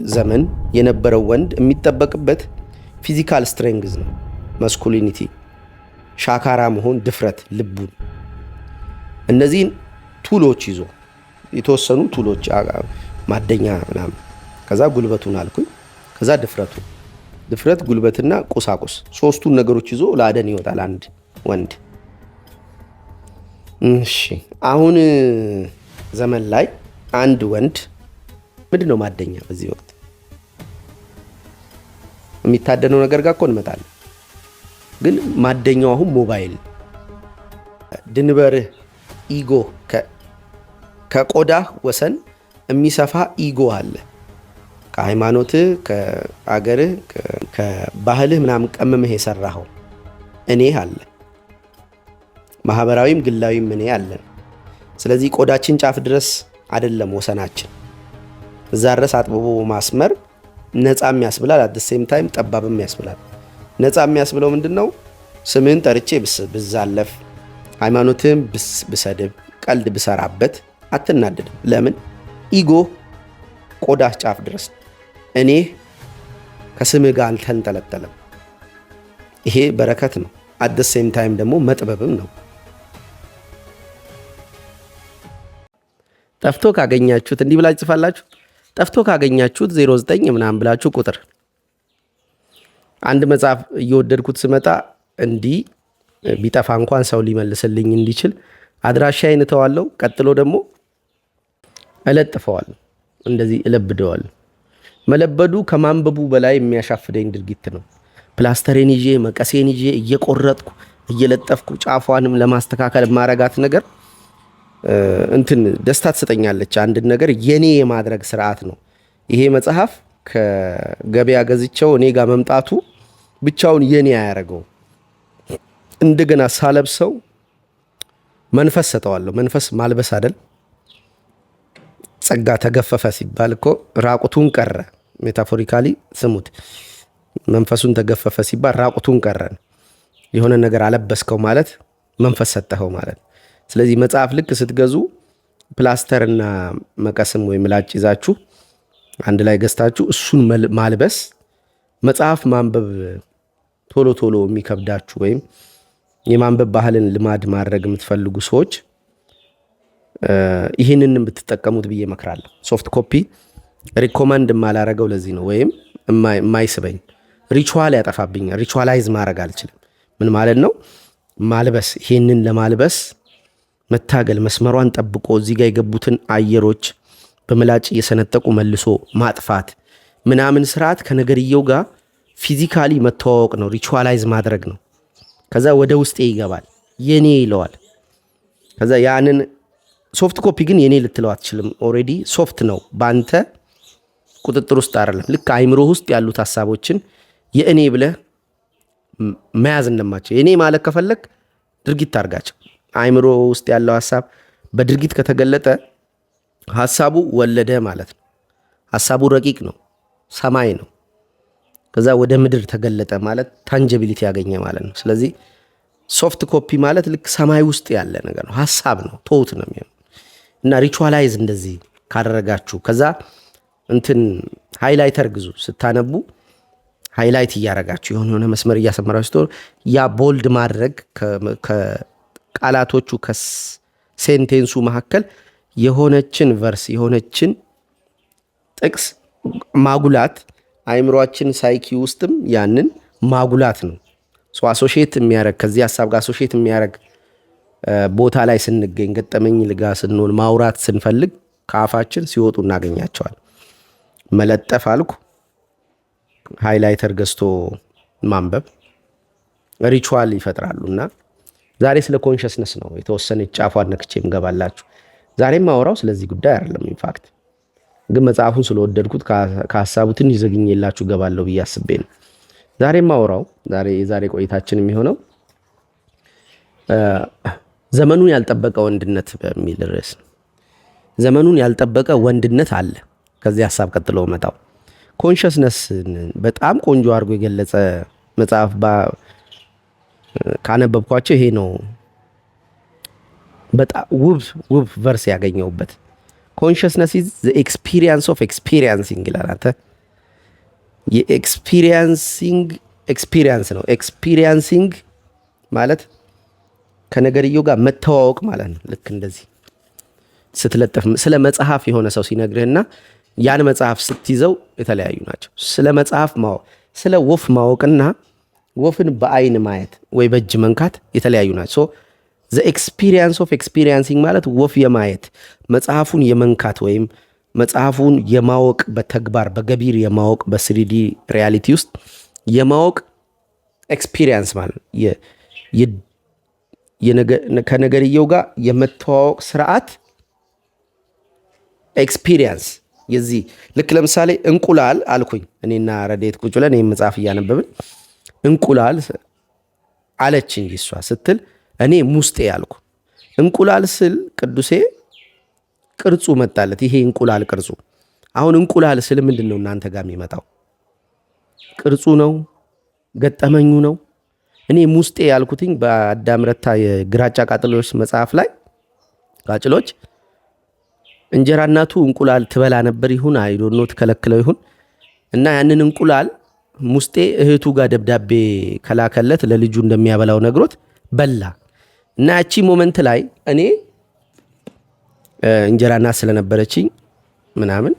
ዘመን የነበረው ወንድ የሚጠበቅበት ፊዚካል ስትሬንግዝ ነው፣ ማስኩሊኒቲ፣ ሻካራ መሆን፣ ድፍረት፣ ልቡን፣ እነዚህን ቱሎች ይዞ የተወሰኑ ቱሎች ማደኛ ምናምን፣ ከዛ ጉልበቱን አልኩኝ፣ ከዛ ድፍረት፣ ጉልበትና ቁሳቁስ፣ ሶስቱን ነገሮች ይዞ ለአደን ይወጣል አንድ ወንድ። እሺ አሁን ዘመን ላይ አንድ ወንድ ምንድን ነው ማደኛ? በዚህ ወቅት የሚታደነው ነገር ጋር እኮ እንመጣለን። ግን ማደኛው አሁን ሞባይል፣ ድንበርህ፣ ኢጎ፣ ከቆዳህ ወሰን የሚሰፋ ኢጎ አለ። ከሃይማኖትህ፣ ከአገርህ፣ ከባህልህ ምናምን ቀምመህ የሰራኸው እኔ አለ። ማህበራዊም ግላዊም እኔ አለን። ስለዚህ ቆዳችን ጫፍ ድረስ አይደለም ወሰናችን፣ እዛ ድረስ አጥብቦ ማስመር ነፃም ያስብላል፣ አት ሴም ታይም ጠባብም ያስብላል። ነፃ የሚያስብለው ምንድነው? ስምህን ጠርቼ ብዛለፍ፣ ሃይማኖትህን ብሰድብ፣ ቀልድ ብሰራበት አትናደድም። ለምን? ኢጎ ቆዳህ ጫፍ ድረስ፣ እኔ ከስምህ ጋር አልተንጠለጠለም። ይሄ በረከት ነው፣ አት ሴም ታይም ደግሞ መጥበብም ነው። ጠፍቶ ካገኛችሁት እንዲህ ብላችሁ ጽፋላችሁ። ጠፍቶ ካገኛችሁት 09 ምናምን ብላችሁ ቁጥር። አንድ መጽሐፍ እየወደድኩት ስመጣ እንዲህ ቢጠፋ እንኳን ሰው ሊመልስልኝ እንዲችል አድራሻዬን እተዋለሁ። ቀጥሎ ደግሞ እለጥፈዋለሁ፣ እንደዚህ እለብደዋለሁ። መለበዱ ከማንበቡ በላይ የሚያሻፍደኝ ድርጊት ነው። ፕላስተሬን ይዤ መቀሴን ይዤ እየቆረጥኩ እየለጠፍኩ ጫፏንም ለማስተካከል ማረጋት ነገር እንትን ደስታ ትሰጠኛለች። አንድን ነገር የኔ የማድረግ ስርዓት ነው። ይሄ መጽሐፍ ከገበያ ገዝቸው እኔ ጋር መምጣቱ ብቻውን የኔ አያደርገው። እንደገና ሳለብሰው መንፈስ ሰጠዋለሁ። መንፈስ ማልበስ አይደል? ጸጋ ተገፈፈ ሲባል እኮ ራቁቱን ቀረ። ሜታፎሪካሊ ስሙት። መንፈሱን ተገፈፈ ሲባል ራቁቱን ቀረ። የሆነ ነገር አለበስከው ማለት መንፈስ ሰጠኸው ማለት። ስለዚህ መጽሐፍ ልክ ስትገዙ ፕላስተርና መቀስም ወይ ምላጭ ይዛችሁ አንድ ላይ ገዝታችሁ እሱን ማልበስ። መጽሐፍ ማንበብ ቶሎ ቶሎ የሚከብዳችሁ ወይም የማንበብ ባህልን ልማድ ማድረግ የምትፈልጉ ሰዎች ይህንን ብትጠቀሙት ብዬ እመክራለሁ። ሶፍት ኮፒ ሪኮመንድ የማላረገው ለዚህ ነው። ወይም የማይስበኝ ሪቹዋል ያጠፋብኛል። ሪቹዋላይዝ ማድረግ አልችልም። ምን ማለት ነው? ማልበስ፣ ይህንን ለማልበስ መታገል፣ መስመሯን ጠብቆ እዚህ ጋር የገቡትን አየሮች በምላጭ እየሰነጠቁ መልሶ ማጥፋት ምናምን ስርዓት ከነገርየው ጋር ፊዚካሊ መተዋወቅ ነው። ሪቹዋላይዝ ማድረግ ነው። ከዛ ወደ ውስጤ ይገባል፣ የኔ ይለዋል። ከዛ ያንን ሶፍት ኮፒ ግን የኔ ልትለው አትችልም። ኦልሬዲ ሶፍት ነው፣ በአንተ ቁጥጥር ውስጥ አይደለም። ልክ አይምሮ ውስጥ ያሉት ሀሳቦችን የእኔ ብለህ መያዝ እንደማቸው። የኔ ማለት ከፈለግ ድርጊት ታርጋቸው። አይምሮ ውስጥ ያለው ሀሳብ በድርጊት ከተገለጠ ሀሳቡ ወለደ ማለት ነው። ሀሳቡ ረቂቅ ነው፣ ሰማይ ነው። ከዛ ወደ ምድር ተገለጠ ማለት ታንጀቢሊቲ ያገኘ ማለት ነው። ስለዚህ ሶፍት ኮፒ ማለት ልክ ሰማይ ውስጥ ያለ ነገር ነው፣ ሀሳብ ነው፣ ቶት ነው የሚሆነው። እና ሪቹዋላይዝ እንደዚህ ካደረጋችሁ ከዛ እንትን ሃይላይተር ግዙ። ስታነቡ ሃይላይት እያረጋችሁ የሆነ መስመር እያሰመራችሁ ያ ቦልድ ማድረግ ከቃላቶቹ ከሴንቴንሱ መካከል የሆነችን ቨርስ የሆነችን ጥቅስ ማጉላት አይምሮአችን ሳይኪ ውስጥም ያንን ማጉላት ነው። አሶሺየት የሚያረግ ከዚህ ሀሳብ ጋር አሶሺየት የሚያረግ ቦታ ላይ ስንገኝ ገጠመኝ ልጋ ስንሆን ማውራት ስንፈልግ ከአፋችን ሲወጡ እናገኛቸዋል። መለጠፍ አልኩ፣ ሃይላይተር ገዝቶ ማንበብ ሪቹዋል ይፈጥራሉና ዛሬ ስለ ኮንሽስነስ ነው የተወሰነች ጫፏን ነክቼም ገባላችሁ። ዛሬም ማወራው ስለዚህ ጉዳይ አይደለም። ኢንፋክት ግን መጽሐፉን ስለወደድኩት ከሐሳቡ ትንሽ ዘግኝላችሁ ገባለሁ ብዬ አስቤ ነው ዛሬም ማወራው። የዛሬ ቆይታችን የሚሆነው ዘመኑን ያልጠበቀ ወንድነት በሚል ርዕስ። ዘመኑን ያልጠበቀ ወንድነት አለ። ከዚህ ሐሳብ ቀጥሎ መጣው ኮንሽስነስ በጣም ቆንጆ አድርጎ የገለጸ መጽሐፍ ካነበብኳቸው ይሄ ነው። በጣም ውብ ቨርስ ያገኘውበት ኮንሽስነስ ኢዝ ዘ ኤክስፒሪየንስ ኦፍ ኤክስፒሪየንሲንግ ይላል። አንተ የኤክስፒሪየንሲንግ ኤክስፒሪየንስ ነው። ኤክስፒሪየንሲንግ ማለት ከነገርየው ጋር መተዋወቅ ማለት ነው። ልክ እንደዚህ ስትለጥፍ ስለ መጽሐፍ የሆነ ሰው ሲነግርህና ያን መጽሐፍ ስትይዘው የተለያዩ ናቸው። ስለ መጽሐፍ ማወቅ፣ ስለ ወፍ ማወቅና ወፍን በአይን ማየት ወይ በእጅ መንካት የተለያዩ ናቸው። ዘ ኤክስፒሪየንስ ኦፍ ኤክስፒሪየንሲንግ ማለት ወፍ የማየት መጽሐፉን የመንካት ወይም መጽሐፉን የማወቅ በተግባር በገቢር የማወቅ በስሪዲ ሪያሊቲ ውስጥ የማወቅ ኤክስፒሪየንስ ማለት ከነገርየው ጋር የመተዋወቅ ስርዓት ኤክስፒሪየንስ የዚህ ልክ ለምሳሌ እንቁላል አልኩኝ እኔና ረዴት ቁጭ ብለን ይህን መጽሐፍ እያነበብን እንቁላል አለች እንጂ እሷ ስትል እኔ ሙስጤ አልኩ። እንቁላል ስል ቅዱሴ ቅርጹ መጣለት። ይሄ እንቁላል ቅርጹ አሁን እንቁላል ስል ምንድን ነው እናንተ ጋር የሚመጣው? ቅርጹ ነው? ገጠመኙ ነው? እኔ ሙስጤ ያልኩትኝ በአዳም ረታ የግራጫ ቃጭሎች መጽሐፍ ላይ ቃጭሎች እንጀራ እናቱ እንቁላል ትበላ ነበር ይሁን አይዶኖ ትከለክለው ይሁን እና ያንን እንቁላል ሙስጤ እህቱ ጋር ደብዳቤ ከላከለት ለልጁ እንደሚያበላው ነግሮት በላ እና ያቺ ሞመንት ላይ እኔ እንጀራ እናት ስለነበረችኝ ምናምን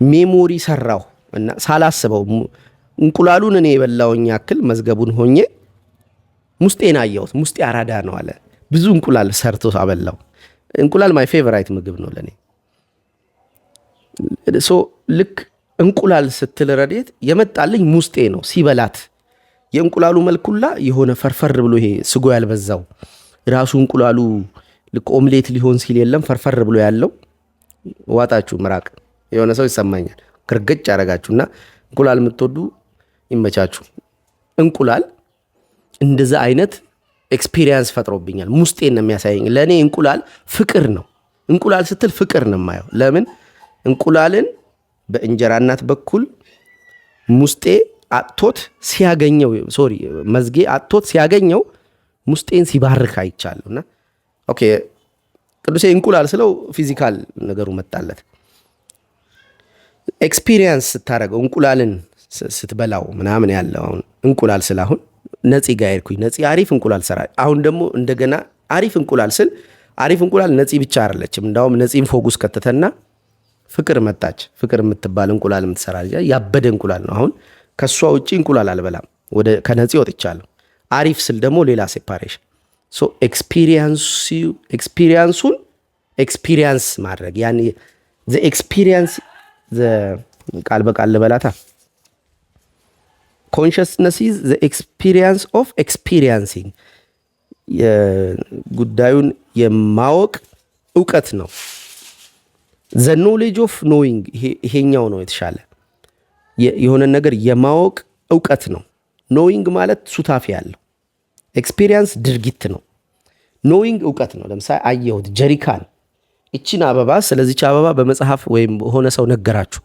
ሜሞሪ ሰራው እና ሳላስበው እንቁላሉን እኔ የበላውኝ ያክል መዝገቡን ሆኜ ሙስጤን አየሁት። ሙስጤ አራዳ ነው አለ። ብዙ እንቁላል ሰርቶ አበላው። እንቁላል ማይ ፌቨራይት ምግብ ነው ለኔ። ሶ ልክ እንቁላል ስትል ረዴት የመጣልኝ ሙስጤ ነው ሲበላት የእንቁላሉ መልኩላ የሆነ ፈርፈር ብሎ ይሄ ስጎ ያልበዛው ራሱ እንቁላሉ ልክ ኦምሌት ሊሆን ሲል የለም ፈርፈር ብሎ ያለው ዋጣችሁ ምራቅ የሆነ ሰው ይሰማኛል። ክርግጭ ያረጋችሁና እንቁላል የምትወዱ ይመቻችሁ። እንቁላል እንደዛ አይነት ኤክስፒሪየንስ ፈጥሮብኛል። ሙስጤን ነው የሚያሳየኝ። ለእኔ እንቁላል ፍቅር ነው። እንቁላል ስትል ፍቅር ነው የማየው። ለምን እንቁላልን በእንጀራ እናት በኩል ሙስጤ አጥቶት ሲያገኘው መዝጌ አጥቶት ሲያገኘው ሙስጤን ሲባርክ አይቻለሁና ኦኬ ቅዱሴ እንቁላል ስለው ፊዚካል ነገሩ መጣለት። ኤክስፒሪየንስ ስታደርገው እንቁላልን ስትበላው ምናምን ያለው አሁን እንቁላል ስል አሁን ነፂ ጋር ሄድኩኝ። ነፂ አሪፍ እንቁላል ሰራ። አሁን ደግሞ እንደገና አሪፍ እንቁላል ስል አሪፍ እንቁላል ነፂ ብቻ አይደለችም። እንዳውም ነፂን ፎኩስ ከተተና ፍቅር መጣች። ፍቅር የምትባል እንቁላል የምትሰራ ያበደ እንቁላል ነው። አሁን ከሷ ውጪ እንቁላል አልበላም። ወደ ከነፂ ወጥቻለሁ። አሪፍ ስል ደግሞ ሌላ ሴፓሬሽን። ሶ ኤክስፒሪየንሱን ኤክስፒሪየንስ ማድረግ ያን ዘ ኤክስፒሪየንስ ዘ ቃል በቃል ልበላታ ኮንሽስነስ ኢዝ ዘ ኤክስፒሪየንስ ኦፍ ኤክስፒሪየንሲንግ ጉዳዩን የማወቅ እውቀት ነው። ዘ ኖሌጅ ኦፍ ኖዊንግ ይሄኛው ነው የተሻለ የሆነ ነገር የማወቅ እውቀት ነው። ኖዊንግ ማለት ሱታፊ ያለው፣ ኤክስፒሪየንስ ድርጊት ነው። ኖዊንግ እውቀት ነው። ለምሳሌ አየሁት ጀሪካን እቺን አበባ፣ ስለዚች አበባ በመጽሐፍ ወይም ሆነ ሰው ነገራችሁ።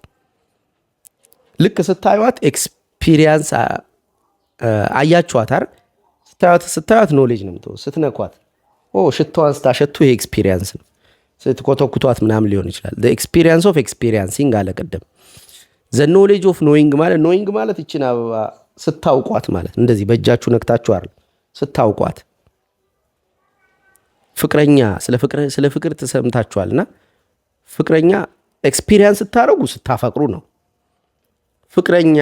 ልክ ስታዩት ኤክስፒሪየንስ አያችኋት አይደል? ስታዩት ኖሌጅ ነው የምትሆነው። ስትነኳት ሽታዋን ስታሸቱ ይሄ ኤክስፒሪየንስ ነው። ስትኮተኩቷት ምናምን ሊሆን ይችላል። ኤክስፒሪየንስ ኦፍ ኤክስፒሪየንሲንግ አለ ቅድም። ዘ ኖሌጅ ኦፍ ኖዊንግ ማለት እችን አበባ ስታውቋት ማለት እንደዚህ በእጃችሁ ነክታችሁ አይደል? ስታውቋት ፍቅረኛ ስለ ፍቅር ተሰምታችኋልና ፍቅረኛ ኤክስፒሪየንስ ስታረጉ ስታፈቅሩ ነው። ፍቅረኛ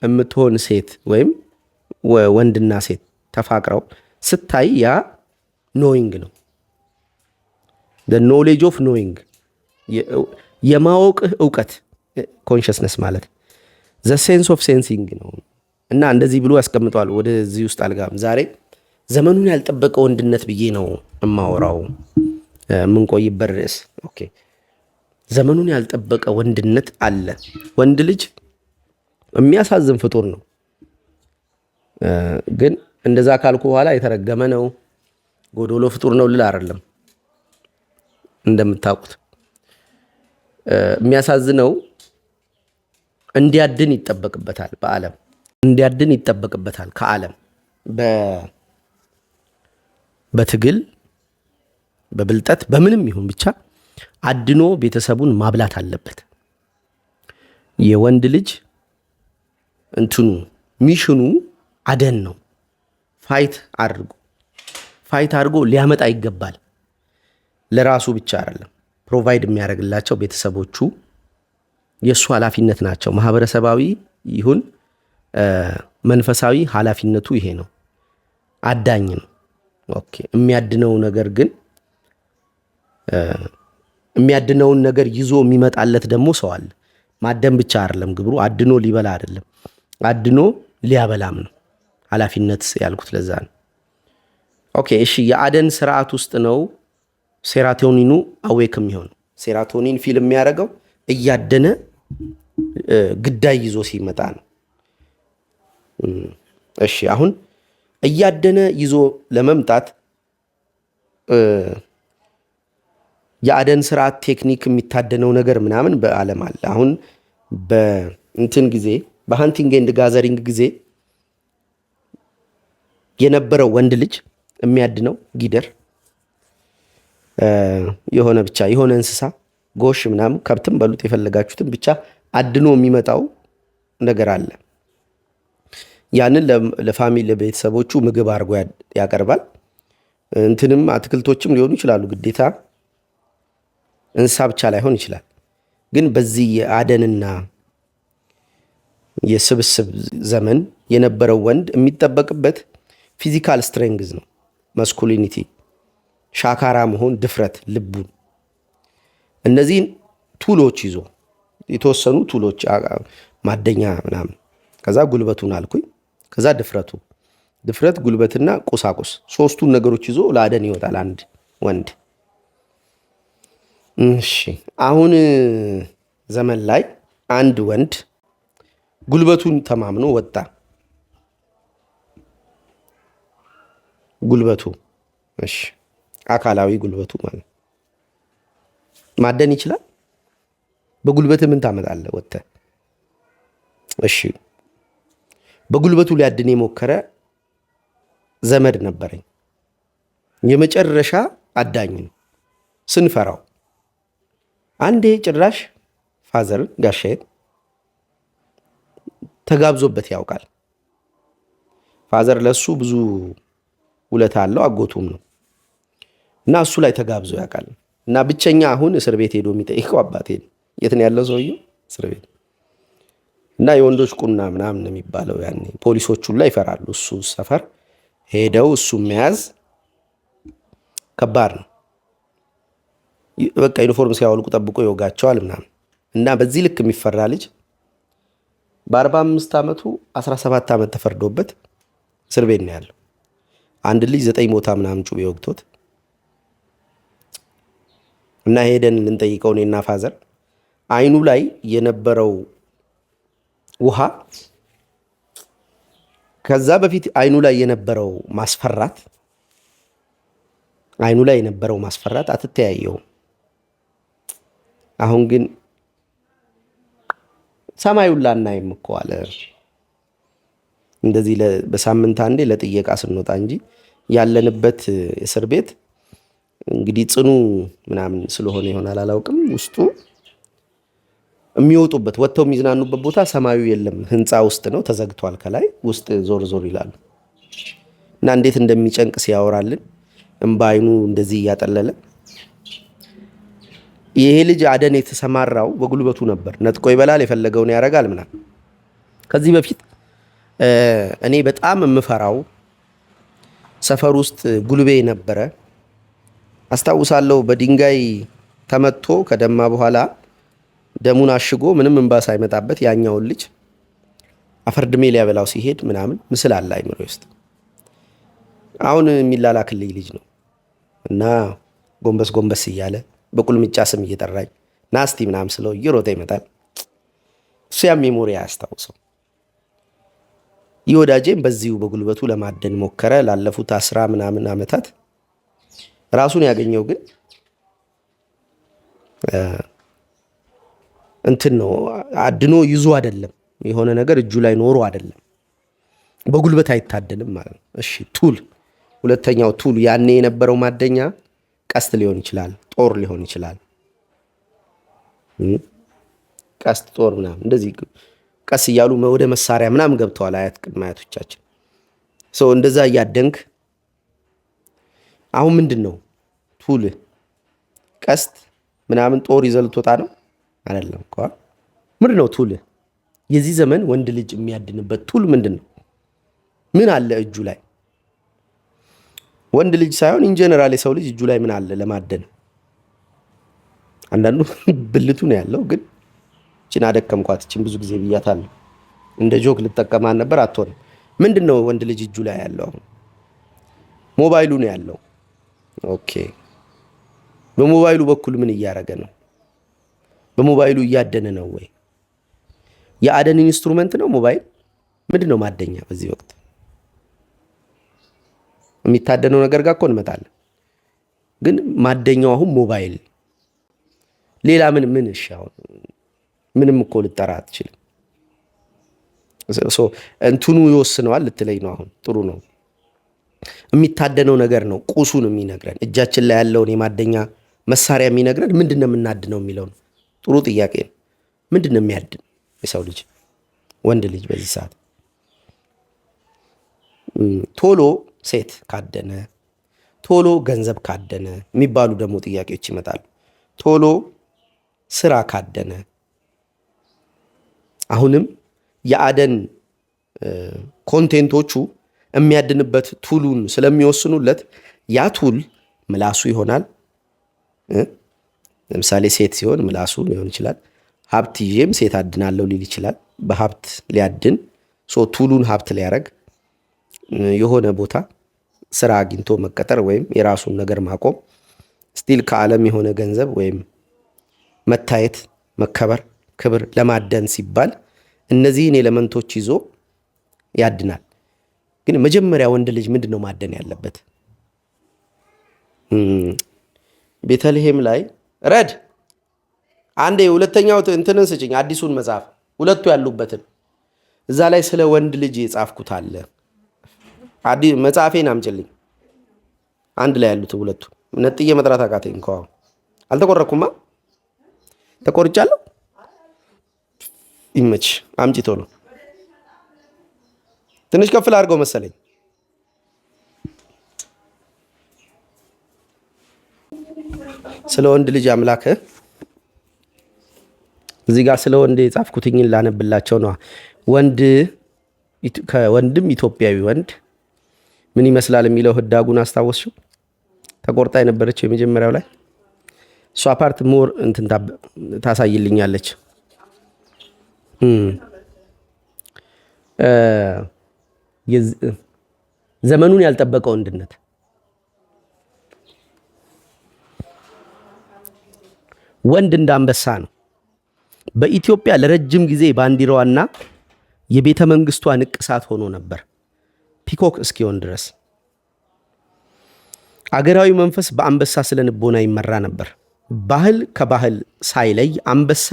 የምትሆን ሴት ወይም ወንድና ሴት ተፋቅረው ስታይ ያ ኖዊንግ ነው። the knowledge of knowing የማወቅህ እውቀት ኮንሽስነስ ማለት the sense of sensing ነው። እና እንደዚህ ብሎ ያስቀምጠዋል። ወደዚህ ውስጥ አልጋም። ዛሬ ዘመኑን ያልጠበቀ ወንድነት ብዬ ነው የማወራው የምንቆይበት ርዕስ። ኦኬ ዘመኑን ያልጠበቀ ወንድነት አለ። ወንድ ልጅ የሚያሳዝን ፍጡር ነው። ግን እንደዛ ካልኩ በኋላ የተረገመ ነው ጎዶሎ ፍጡር ነው ልል አይደለም። እንደምታውቁት የሚያሳዝነው እንዲያድን ይጠበቅበታል። በዓለም እንዲያድን ይጠበቅበታል። ከዓለም በትግል በብልጠት በምንም ይሁን ብቻ አድኖ ቤተሰቡን ማብላት አለበት። የወንድ ልጅ እንትኑ ሚሽኑ አደን ነው። ፋይት አድርጎ ሊያመጣ ይገባል። ለራሱ ብቻ አይደለም ፕሮቫይድ የሚያደርግላቸው ቤተሰቦቹ የእሱ ኃላፊነት ናቸው። ማህበረሰባዊ ይሁን መንፈሳዊ ኃላፊነቱ ይሄ ነው። አዳኝ ነው። ኦኬ። የሚያድነው ነገር ግን የሚያድነውን ነገር ይዞ የሚመጣለት ደግሞ ሰው አለ። ማደን ብቻ አይደለም ግብሩ፣ አድኖ ሊበላ አይደለም፣ አድኖ ሊያበላም ነው። ኃላፊነት ያልኩት ለዛ ነው። ኦኬ እሺ። የአደን ስርዓት ውስጥ ነው ሴራቶኒኑ አዌክ የሚሆነው። ሴራቶኒን ፊልም የሚያደርገው እያደነ ግዳይ ይዞ ሲመጣ ነው። እሺ አሁን እያደነ ይዞ ለመምጣት የአደን ስርዓት ቴክኒክ የሚታደነው ነገር ምናምን በዓለም አለ። አሁን በእንትን ጊዜ በሃንቲንግ ኤንድ ጋዘሪንግ ጊዜ የነበረው ወንድ ልጅ የሚያድነው ጊደር የሆነ ብቻ የሆነ እንስሳ ጎሽ ምናምን ከብትም በሉት የፈለጋችሁትን ብቻ አድኖ የሚመጣው ነገር አለ። ያንን ለፋሚሊ ለቤተሰቦቹ ምግብ አድርጎ ያቀርባል። እንትንም አትክልቶችም ሊሆኑ ይችላሉ። ግዴታ እንስሳ ብቻ ላይሆን ይችላል። ግን በዚህ የአደንና የስብስብ ዘመን የነበረው ወንድ የሚጠበቅበት ፊዚካል ስትሬንግዝ ነው። ማስኩሊኒቲ፣ ሻካራ መሆን፣ ድፍረት፣ ልቡን እነዚህን ቱሎች ይዞ የተወሰኑ ቱሎች ማደኛ ምናምን፣ ከዛ ጉልበቱን አልኩኝ፣ ከዛ ድፍረት፣ ጉልበትና ቁሳቁስ ሶስቱን ነገሮች ይዞ ለአደን ይወጣል አንድ ወንድ። እሺ አሁን ዘመን ላይ አንድ ወንድ ጉልበቱን ተማምኖ ወጣ። ጉልበቱ እሺ፣ አካላዊ ጉልበቱ ማለት ማደን ይችላል። በጉልበት ምን ታመጣለህ ወጥተህ? እሺ በጉልበቱ ሊያድን የሞከረ ዘመድ ነበረኝ። የመጨረሻ አዳኝ ነው ስንፈራው። አንዴ ጭራሽ ፋዘርን ጋሻዬን ተጋብዞበት ያውቃል። ፋዘር ለሱ ብዙ ውለታ አለው፣ አጎቱም ነው እና እሱ ላይ ተጋብዞ ያውቃል። እና ብቸኛ አሁን እስር ቤት ሄዶ የሚጠይቀው አባቴን። የት ነው ያለው ሰውየው? እስር ቤት። እና የወንዶች ቁና ምናምን የሚባለው ያኔ ፖሊሶቹ ላይ ይፈራሉ። እሱ ሰፈር ሄደው እሱ መያዝ ከባድ ነው። በቃ ዩኒፎርም ሲያወልቁ ጠብቆ ይወጋቸዋል ምናምን። እና በዚህ ልክ የሚፈራ ልጅ በ45 ዓመቱ 17 ዓመት ተፈርዶበት እስር ቤት ነው ያለው። አንድ ልጅ 9 ቦታ ምናምን ጩቤ ወግቶት እና ሄደን ልንጠይቀው እኔና ፋዘር አይኑ ላይ የነበረው ውሃ ከዛ በፊት አይኑ ላይ የነበረው ማስፈራት አትተያየውም። አሁን ግን ሰማዩን ላናይም እኮ አለ። እንደዚህ በሳምንት አንዴ ለጥየቃ ስንወጣ እንጂ ያለንበት እስር ቤት እንግዲህ ጽኑ ምናምን ስለሆነ ይሆናል አላውቅም። ውስጡ የሚወጡበት ወጥተው የሚዝናኑበት ቦታ ሰማዩ የለም። ህንፃ ውስጥ ነው፣ ተዘግቷል። ከላይ ውስጥ ዞር ዞር ይላሉ እና እንዴት እንደሚጨንቅ ሲያወራልን እምባ አይኑ እንደዚህ እያጠለለ። ይሄ ልጅ አደን የተሰማራው በጉልበቱ ነበር። ነጥቆ ይበላል፣ የፈለገውን ያደርጋል ምናምን። ከዚህ በፊት እኔ በጣም የምፈራው ሰፈር ውስጥ ጉልቤ ነበረ አስታውሳለሁ። በድንጋይ ተመቶ ከደማ በኋላ ደሙን አሽጎ ምንም እንባ ሳይመጣበት ያኛውን ልጅ አፈርድሜ ሊያበላው ሲሄድ ምናምን ምስል አለ አይምሮ ውስጥ። አሁን የሚላላክልኝ ልጅ ነው እና ጎንበስ ጎንበስ እያለ በቁልምጫ ስም እየጠራኝ ናስቲ ምናምን ስለው እየሮጠ ይመጣል። እሱ ያ ሜሞሪ አያስታውሰው። ይህ ወዳጄም በዚሁ በጉልበቱ ለማደን ሞከረ ላለፉት 10 ምናምን ዓመታት። ራሱን ያገኘው ግን እንትን ነው፣ አድኖ ይዞ አይደለም፣ የሆነ ነገር እጁ ላይ ኖሮ አይደለም። በጉልበት አይታደንም ማለት ነው። እሺ ቱል፣ ሁለተኛው ቱል ያኔ የነበረው ማደኛ ቀስት ሊሆን ይችላል፣ ጦር ሊሆን ይችላል። ቀስት ጦር ምናምን እንደዚህ ቀስ እያሉ ወደ መሳሪያ ምናምን ገብተዋል አያት ቅድመ አያቶቻችን። እንደዛ እያደንክ አሁን ምንድን ነው ቱል ቀስት ምናምን ጦር ይዘህ ልትወጣ ነው አይደለም እኮ። ምንድን ነው ቱል? የዚህ ዘመን ወንድ ልጅ የሚያድንበት ቱል ምንድን ነው? ምን አለ እጁ ላይ? ወንድ ልጅ ሳይሆን ኢንጀነራል የሰው ልጅ እጁ ላይ ምን አለ ለማደን? አንዳንዱ ብልቱ ነው ያለው። ግን እችን አደከምኳት። እችን ብዙ ጊዜ ብያታለሁ። እንደ ጆክ ልጠቀማን ነበር፣ አትሆንም። ምንድን ነው ወንድ ልጅ እጁ ላይ ያለው? ሞባይሉ ነው ያለው። ኦኬ፣ በሞባይሉ በኩል ምን እያደረገ ነው? በሞባይሉ እያደነ ነው ወይ? የአደን ኢንስትሩመንት ነው ሞባይል። ምንድን ነው ማደኛ? በዚህ ወቅት የሚታደነው ነገር ጋር እኮ እንመጣለን። ግን ማደኛው አሁን ሞባይል፣ ሌላ ምን? እሺ አሁን ምንም እኮ ልጠራ አትችልም። እንትኑ ይወስነዋል ልትለኝ ነው? አሁን ጥሩ ነው። የሚታደነው ነገር ነው ቁሱን የሚነግረን። እጃችን ላይ ያለውን የማደኛ መሳሪያ የሚነግረን ምንድን ነው የምናድነው የሚለው ነው። ጥሩ ጥያቄ ነው። ምንድን ነው የሚያድን የሰው ልጅ ወንድ ልጅ በዚህ ሰዓት? ቶሎ ሴት ካደነ፣ ቶሎ ገንዘብ ካደነ የሚባሉ ደግሞ ጥያቄዎች ይመጣሉ። ቶሎ ስራ ካደነ፣ አሁንም የአደን ኮንቴንቶቹ የሚያድንበት ቱሉን ስለሚወስኑለት ያ ቱል ምላሱ ይሆናል። ለምሳሌ ሴት ሲሆን ምላሱ ሊሆን ይችላል። ሀብት ይዤም ሴት አድናለሁ ሊል ይችላል። በሀብት ሊያድን ቱሉን ሀብት ሊያደርግ የሆነ ቦታ ስራ አግኝቶ መቀጠር ወይም የራሱን ነገር ማቆም ስቲል ከዓለም የሆነ ገንዘብ ወይም መታየት፣ መከበር፣ ክብር ለማደን ሲባል እነዚህን ኤሌመንቶች ይዞ ያድናል። ግን መጀመሪያ ወንድ ልጅ ምንድን ነው ማደን ያለበት? ቤተልሔም ላይ ረድ አንዴ ሁለተኛው እንትንን ስጭኝ፣ አዲሱን መጽሐፍ ሁለቱ ያሉበትን እዛ ላይ ስለ ወንድ ልጅ የጻፍኩት አለ። መጽሐፌን አምጭልኝ። አንድ ላይ ያሉት ሁለቱ ነጥዬ መጥራት አቃተኝ እንኳ። አልተቆረኩማ። ተቆርጫለሁ። ይመች። አምጪ ቶሎ። ትንሽ ከፍል አድርገው መሰለኝ። ስለ ወንድ ልጅ አምላክ እዚህ ጋር ስለ ወንድ የጻፍኩትኝን ላነብላቸው ነው። ከወንድም ኢትዮጵያዊ ወንድ ምን ይመስላል የሚለው ህዳጉን አስታወስሽው? ተቆርጣ የነበረችው የመጀመሪያው ላይ እሷ ፓርት ሞር እንትን ታሳይልኛለች። ዘመኑን ያልጠበቀው ወንድነት ወንድ እንደ አንበሳ ነው። በኢትዮጵያ ለረጅም ጊዜ ባንዲራዋና የቤተ መንግስቷ ንቅሳት ሆኖ ነበር፣ ፒኮክ እስኪሆን ድረስ። አገራዊ መንፈስ በአንበሳ ስለ ንቦና ይመራ ነበር። ባህል ከባህል ሳይለይ አንበሳ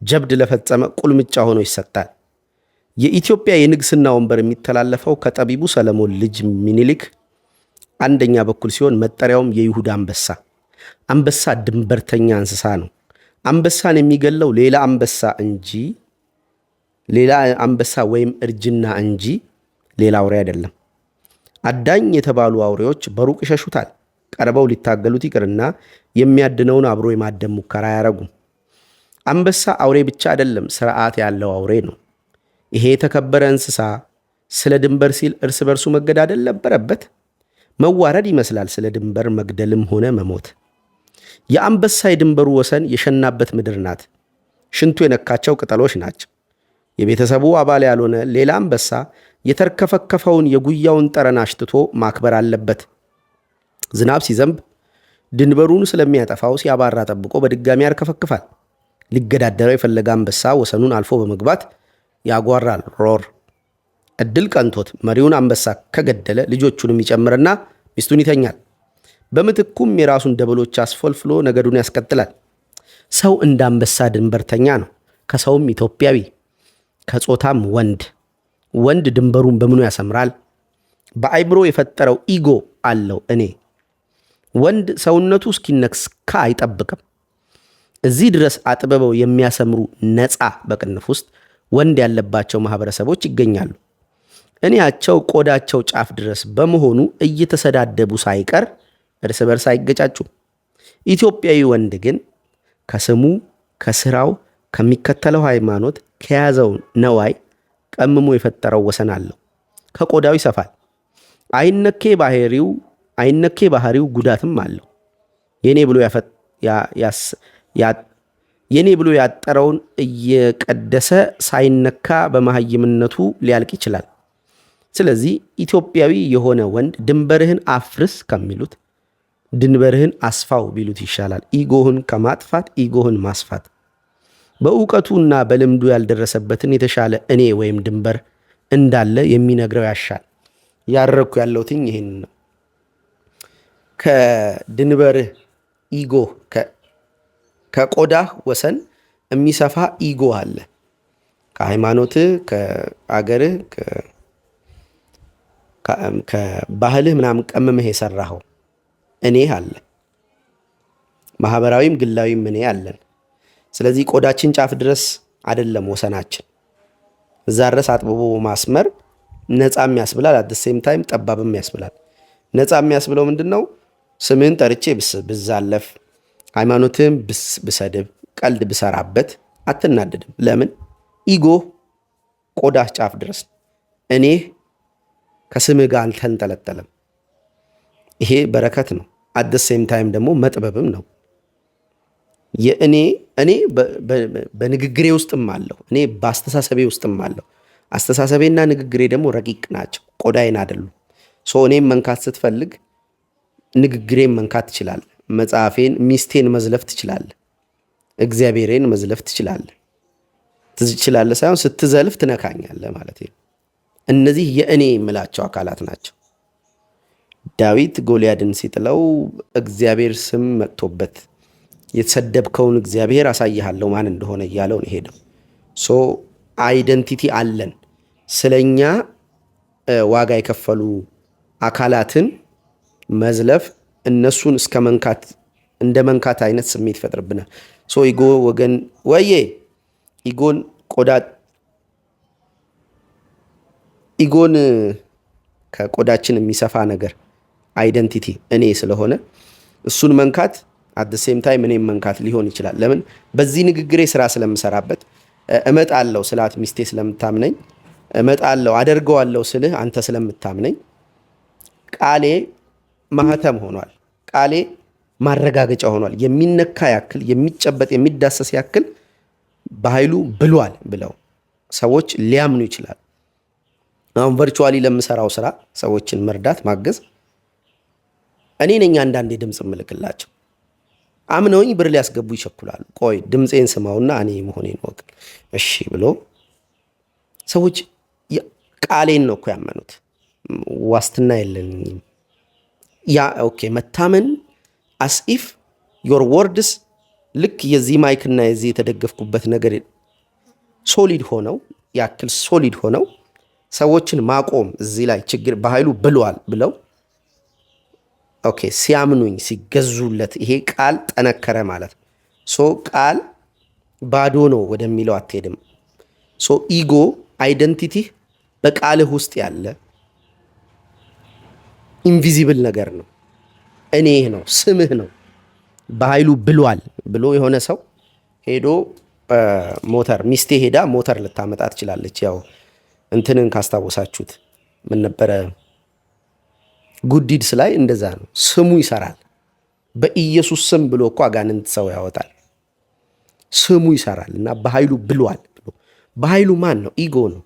ጀብድ ለፈጸመ ቁልምጫ ሆኖ ይሰጣል። የኢትዮጵያ የንግስና ወንበር የሚተላለፈው ከጠቢቡ ሰለሞን ልጅ ሚኒሊክ አንደኛ በኩል ሲሆን መጠሪያውም የይሁዳ አንበሳ። አንበሳ ድንበርተኛ እንስሳ ነው። አንበሳን የሚገለው ሌላ አንበሳ ወይም እርጅና እንጂ ሌላ አውሬ አይደለም። አዳኝ የተባሉ አውሬዎች በሩቅ ይሸሹታል። ቀርበው ሊታገሉት ይቅርና የሚያድነውን አብሮ የማደን ሙከራ አያረጉም። አንበሳ አውሬ ብቻ አይደለም፣ ስርዓት ያለው አውሬ ነው። ይሄ የተከበረ እንስሳ ስለ ድንበር ሲል እርስ በርሱ መገዳደል ነበረበት። መዋረድ ይመስላል ስለ ድንበር መግደልም ሆነ መሞት። የአንበሳ የድንበሩ ወሰን የሸናበት ምድር ናት። ሽንቱ የነካቸው ቅጠሎች ናቸው። የቤተሰቡ አባል ያልሆነ ሌላ አንበሳ የተርከፈከፈውን የጉያውን ጠረን አሽትቶ ማክበር አለበት። ዝናብ ሲዘንብ ድንበሩን ስለሚያጠፋው ሲያባራ ጠብቆ በድጋሚ ያርከፈክፋል። ሊገዳደረው የፈለገ አንበሳ ወሰኑን አልፎ በመግባት ያጓራል። ሮር እድል ቀንቶት መሪውን አንበሳ ከገደለ ልጆቹንም ይጨምርና ሚስቱን ይተኛል። በምትኩም የራሱን ደበሎች አስፈልፍሎ ነገዱን ያስቀጥላል። ሰው እንደ አንበሳ ድንበርተኛ ነው። ከሰውም ኢትዮጵያዊ፣ ከጾታም ወንድ ድንበሩን በምኑ ያሰምራል? በአይምሮ የፈጠረው ኢጎ አለው እኔ። ወንድ ሰውነቱ እስኪነክስካ አይጠብቅም። እዚህ ድረስ አጥበበው የሚያሰምሩ ነፃ በቅንፍ ውስጥ ወንድ ያለባቸው ማህበረሰቦች ይገኛሉ። እኔያቸው ቆዳቸው ጫፍ ድረስ በመሆኑ እየተሰዳደቡ ሳይቀር እርስ በርስ አይገጫጩም። ኢትዮጵያዊ ወንድ ግን ከስሙ፣ ከስራው፣ ከሚከተለው ሃይማኖት፣ ከያዘው ነዋይ ቀምሞ የፈጠረው ወሰን አለው። ከቆዳው ይሰፋል። አይነኬ ባህሪው ጉዳትም አለው። የኔ ብሎ ያጠረውን እየቀደሰ ሳይነካ በመሃይምነቱ ሊያልቅ ይችላል። ስለዚህ ኢትዮጵያዊ የሆነ ወንድ ድንበርህን አፍርስ ከሚሉት ድንበርህን አስፋው ቢሉት ይሻላል። ኢጎህን ከማጥፋት ኢጎህን ማስፋት። በእውቀቱና በልምዱ ያልደረሰበትን የተሻለ እኔ ወይም ድንበር እንዳለ የሚነግረው ያሻል። ያረኩ ያለውትኝ ይህን ነው። ከድንበርህ ኢጎ ከቆዳህ ወሰን የሚሰፋ ኢጎ አለ። ከሃይማኖትህ፣ ከአገርህ፣ ከባህልህ ምናምን ቀምመህ የሰራኸው እኔ አለ። ማህበራዊም ግላዊም እኔ አለን። ስለዚህ ቆዳችን ጫፍ ድረስ አይደለም ወሰናችን። እዛ ድረስ አጥብቦ ማስመር ነፃም ያስብላል፣ አደሴም ታይም ጠባብም ያስብላል። ነፃ የሚያስብለው ምንድን ነው? ስምህን ጠርቼ ብዛለፍ፣ ሃይማኖትህን ብሰድብ፣ ቀልድ ብሰራበት አትናደድም። ለምን? ኢጎ ቆዳህ ጫፍ ድረስ፣ እኔ ከስምህ ጋር አልተንጠለጠለም። ይሄ በረከት ነው። አደሴም ታይም ደግሞ መጥበብም ነው። እኔ በንግግሬ ውስጥም አለሁ። እኔ በአስተሳሰቤ ውስጥም አለሁ። አስተሳሰቤና ንግግሬ ደግሞ ረቂቅ ናቸው፣ ቆዳዬን አይደሉም። እኔም መንካት ስትፈልግ ንግግሬን መንካት ትችላለህ። መጽሐፌን፣ ሚስቴን መዝለፍ ትችላለህ። እግዚአብሔርን መዝለፍ ትችላለህ ሳይሆን ስትዘልፍ ትነካኛለህ ማለት ነው። እነዚህ የእኔ የምላቸው አካላት ናቸው። ዳዊት ጎልያድን ሲጥለው እግዚአብሔር ስም መጥቶበት የተሰደብከውን እግዚአብሔር አሳይሃለሁ ማን እንደሆነ እያለው ነው ሄደው። አይደንቲቲ አለን። ስለኛ ዋጋ የከፈሉ አካላትን መዝለፍ እነሱን እስከ መንካት እንደ መንካት አይነት ስሜት ይፈጥርብናል። ኢጎ ወገን ኢጎን ከቆዳችን የሚሰፋ ነገር አይደንቲቲ እኔ ስለሆነ እሱን መንካት አደሴም ታይም እኔም መንካት ሊሆን ይችላል። ለምን? በዚህ ንግግሬ ስራ ስለምሰራበት እመጣለሁ ስላት ሚስቴ ስለምታምነኝ፣ እመጣለሁ አደርገዋለሁ ስልህ አንተ ስለምታምነኝ፣ ቃሌ ማህተም ሆኗል። ቃሌ ማረጋገጫ ሆኗል። የሚነካ ያክል፣ የሚጨበጥ የሚዳሰስ ያክል በኃይሉ ብሏል ብለው ሰዎች ሊያምኑ ይችላል። አሁን ቨርቹዋሊ ለምሰራው ስራ ሰዎችን መርዳት ማገዝ እኔ ነኝ አንዳንዴ ድምፅ እምልክላቸው አምነውኝ ብር ሊያስገቡ ይቸኩላሉ። ቆይ ድምፄን ስማውና እኔ መሆኔን ወቅ እሺ ብሎ ሰዎች ቃሌን ነው እኮ ያመኑት። ዋስትና የለኝም። ኦኬ መታመን አስኢፍ ዮር ወርድስ ልክ የዚህ ማይክና የዚህ የተደገፍኩበት ነገር ሶሊድ ሆነው ሰዎችን ማቆም እዚህ ላይ ችግር በኃይሉ ብሏል ብለው ሲያምኑኝ ሲገዙለት ይሄ ቃል ጠነከረ ማለት ነው። ቃል ባዶ ነው ወደሚለው አትሄድም። ኢጎ አይደንቲቲ በቃልህ ውስጥ ያለ ኢንቪዚብል ነገር ነው። እኔ ነው፣ ስምህ ነው። በኃይሉ ብሏል ብሎ የሆነ ሰው ሄዶ ሚስቴ ሄዳ ሞተር ልታመጣ ትችላለች። ያው እንትንን ካስታወሳችሁት ምን ነበረ ጉዲድስ ላይ እንደዛ ነው። ስሙ ይሰራል። በኢየሱስ ስም ብሎ እኮ አጋንንት ሰው ያወጣል። ስሙ ይሰራል እና በኃይሉ ብሏል ብሎ በኃይሉ ማን ነው? ኢጎ ነው።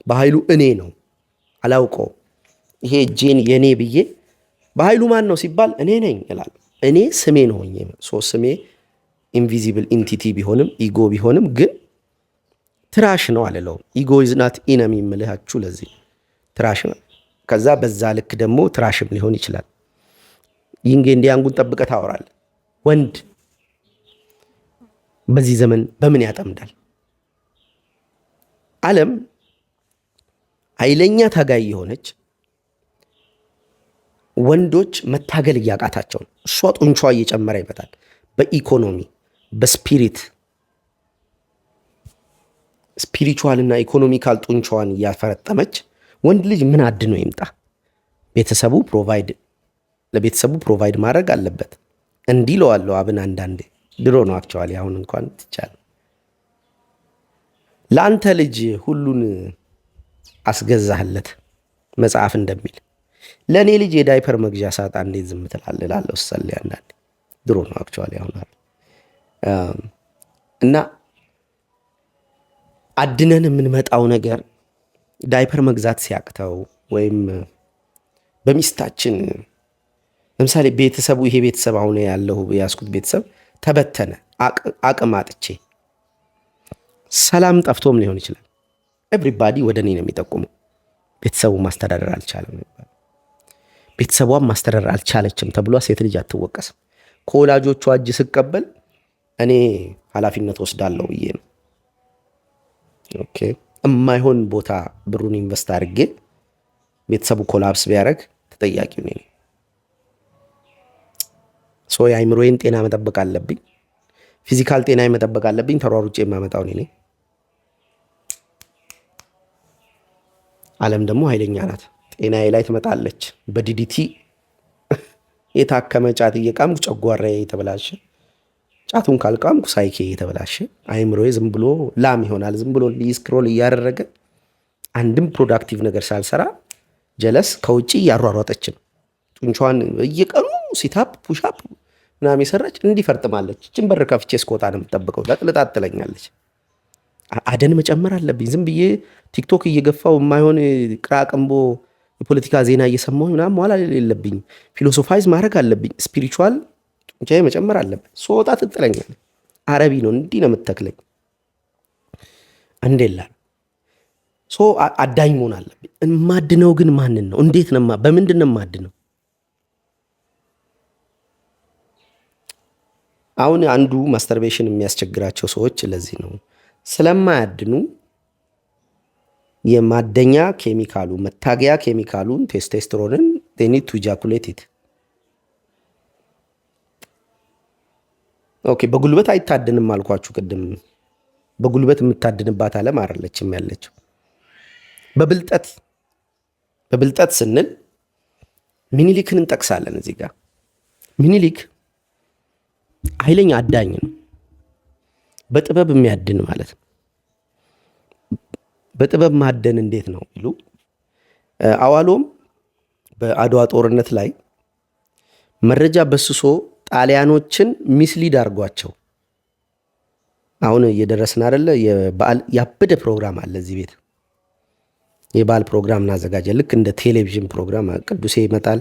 በኃይሉ እኔ ነው አላውቀው። ይሄ እጄን የኔ ብዬ በኃይሉ ማን ነው ሲባል እኔ ነኝ እላለሁ። እኔ ስሜን ሆኜ ስሜ ኢንቪዚብል ኢንቲቲ ቢሆንም ኢጎ ቢሆንም ግን ትራሽ ነው አልለውም። ኢጎ ኢዝ ናት ኢነሚ የምልሃችሁ ለዚህ ትራሽ ነው። ከዛ በዛ ልክ ደግሞ ትራሽም ሊሆን ይችላል። ይንጌ እንዲያንጉን ጠብቀህ ታወራለህ። ወንድ በዚህ ዘመን በምን ያጠምዳል? ዓለም ኃይለኛ ታጋይ የሆነች ወንዶች መታገል እያቃታቸው ነው። እሷ ጡንቿ እየጨመረ ይመጣል። በኢኮኖሚ በስፒሪት ስፒሪቹዋልና ኢኮኖሚካል ጡንቻዋን እያፈረጠመች ወንድ ልጅ ምን አድኖ ይምጣ? ለቤተሰቡ ፕሮቫይድ ማድረግ አለበት። እንዲህ ለዋለሁ አብን አንዳንዴ ድሮ ነው አክቹዋሊ፣ አሁን እንኳን ትቻለ። ለአንተ ልጅ ሁሉን አስገዛህለት መጽሐፍ እንደሚል ለእኔ ልጅ የዳይፐር መግዣ ሳጣ እንዴት ዝም ትላለህ እላለሁ። ስጸልይ አንዳንዴ ድሮ ነው አክቹዋሊ፣ አሁን እና አድነን የምንመጣው ነገር ዳይፐር መግዛት ሲያቅተው ወይም በሚስታችን ለምሳሌ ቤተሰቡ ይሄ ቤተሰብ አሁን ያለው ያስኩት ቤተሰብ ተበተነ፣ አቅም አጥቼ ሰላም ጠፍቶም ሊሆን ይችላል። ኤቭሪባዲ ወደ እኔ ነው የሚጠቁመው። ቤተሰቡ ማስተዳደር አልቻለም፣ ቤተሰቧን ማስተዳደር አልቻለችም ተብሏ ሴት ልጅ አትወቀስም። ከወላጆቿ እጅ ስቀበል እኔ ኃላፊነት ወስዳለሁ ብዬ ነው። ኦኬ፣ እማይሆን ቦታ ብሩን ኢንቨስት አድርጌ ቤተሰቡ ኮላፕስ ቢያደርግ ተጠያቂው እኔ ነኝ። የአይምሮዬን ጤና መጠበቅ አለብኝ። ፊዚካል ጤና መጠበቅ አለብኝ። ተሯሩጬ የማመጣው እኔ ነኝ። ዓለም ደግሞ ኃይለኛ ናት። ጤናዬ ላይ ትመጣለች። በዲዲቲ የታከመ ጫት እየቃምኩ ጨጓራዬ የተበላሸ፣ ጫቱን ካልቃምኩ ሳይኬ የተበላሸ፣ አይምሮዬ ዝም ብሎ ላም ይሆናል። ዝም ብሎ ስክሮል እያደረገ አንድም ፕሮዳክቲቭ ነገር ሳልሰራ ጀለስ ከውጭ እያሯሯጠች ነው። ጡንቿን እየቀኑ ሲታፕ ፑሻፕ ምናምን የሰራች እንዲፈርጥማለች። ችን በር ከፍቼ እስከወጣ ነው የምጠብቀው። ለጥልጣ ትለኛለች። አደን መጨመር አለብኝ። ዝም ብዬ ቲክቶክ እየገፋው የማይሆን ቅራቅንቦ የፖለቲካ ዜና እየሰማሁ ምናምን መዋል የለብኝ። ፊሎሶፋይዝ ማድረግ አለብኝ። ስፒሪቹዋል ጡንቻዬ መጨመር አለብኝ። ስወጣ ትጥለኛለች። አረቢ ነው እንዲህ ነው የምትተክለኝ። እንዴላ አዳኝ መሆን አለብኝ። የማድነው ግን ማንን ነው? እንዴት ነው? በምንድን ነው የማድነው? አሁን አንዱ ማስተርቤሽን የሚያስቸግራቸው ሰዎች ለዚህ ነው ስለማያድኑ የማደኛ ኬሚካሉ መታገያ ኬሚካሉን ቴስቴስትሮንን ኒድ ቱ ኢጃኩሌት። ኦኬ፣ በጉልበት አይታድንም አልኳችሁ ቅድም። በጉልበት የምታድንባት ዓለም አይደለችም ያለችው። በብልጠት ስንል ሚኒሊክን እንጠቅሳለን እዚህ ጋር። ሚኒሊክ ኃይለኛ አዳኝ ነው። በጥበብ የሚያድን ማለት ነው። በጥበብ ማደን እንዴት ነው ይሉ አዋሎም በአድዋ ጦርነት ላይ መረጃ በስሶ ጣሊያኖችን ሚስሊድ አድርጓቸው። አሁን እየደረስን አይደለ? የበዓል ያበደ ፕሮግራም አለ እዚህ ቤት። የበዓል ፕሮግራም እናዘጋጀ። ልክ እንደ ቴሌቪዥን ፕሮግራም ቅዱሴ ይመጣል፣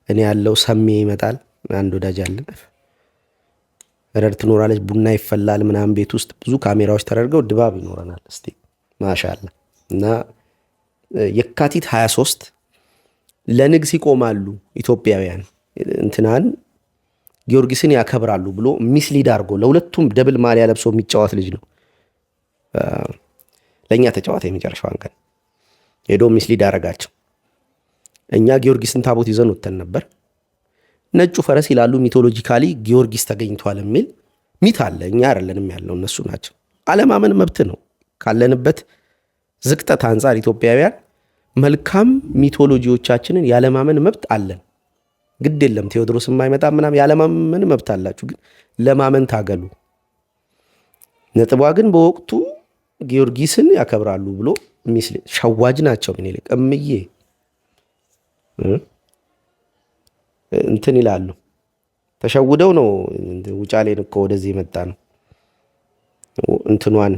እኔ ያለው ሰሜ ይመጣል፣ አንድ ወዳጅ አለን፣ ረድ ትኖራለች፣ ቡና ይፈላል ምናምን። ቤት ውስጥ ብዙ ካሜራዎች ተደርገው ድባብ ይኖረናል። እስቲ ማሻአላ። እና የካቲት 23 ለንግስ ይቆማሉ ኢትዮጵያውያን፣ እንትናን ጊዮርጊስን ያከብራሉ ብሎ ሚስሊድ አድርጎ ለሁለቱም ደብል ማሊያ ለብሶ የሚጫወት ልጅ ነው። ለእኛ ተጫዋታ የመጨረሻዋን ቀን ሄዶ ሚስሊድ አረጋቸው። እኛ ጊዮርጊስን ታቦት ይዘን ወተን ነበር። ነጩ ፈረስ ይላሉ። ሚቶሎጂካሊ ጊዮርጊስ ተገኝቷል የሚል ሚት አለ። እኛ አይደለንም ያለው፣ እነሱ ናቸው። አለማመን መብት ነው። ካለንበት ዝቅጠት አንጻር ኢትዮጵያውያን መልካም ሚቶሎጂዎቻችንን ያለማመን መብት አለን። ግድ የለም ቴዎድሮስ የማይመጣ ምናምን ያለማመን መብት አላችሁ፣ ግን ለማመን ታገሉ። ነጥቧ ግን በወቅቱ ጊዮርጊስን ያከብራሉ ብሎ ሚስል ሸዋጅ ናቸው። ምን ይልቅ እምዬ እንትን ይላሉ። ተሸውደው ነው ውጫሌን እኮ ወደዚህ የመጣ ነው። እንትኗን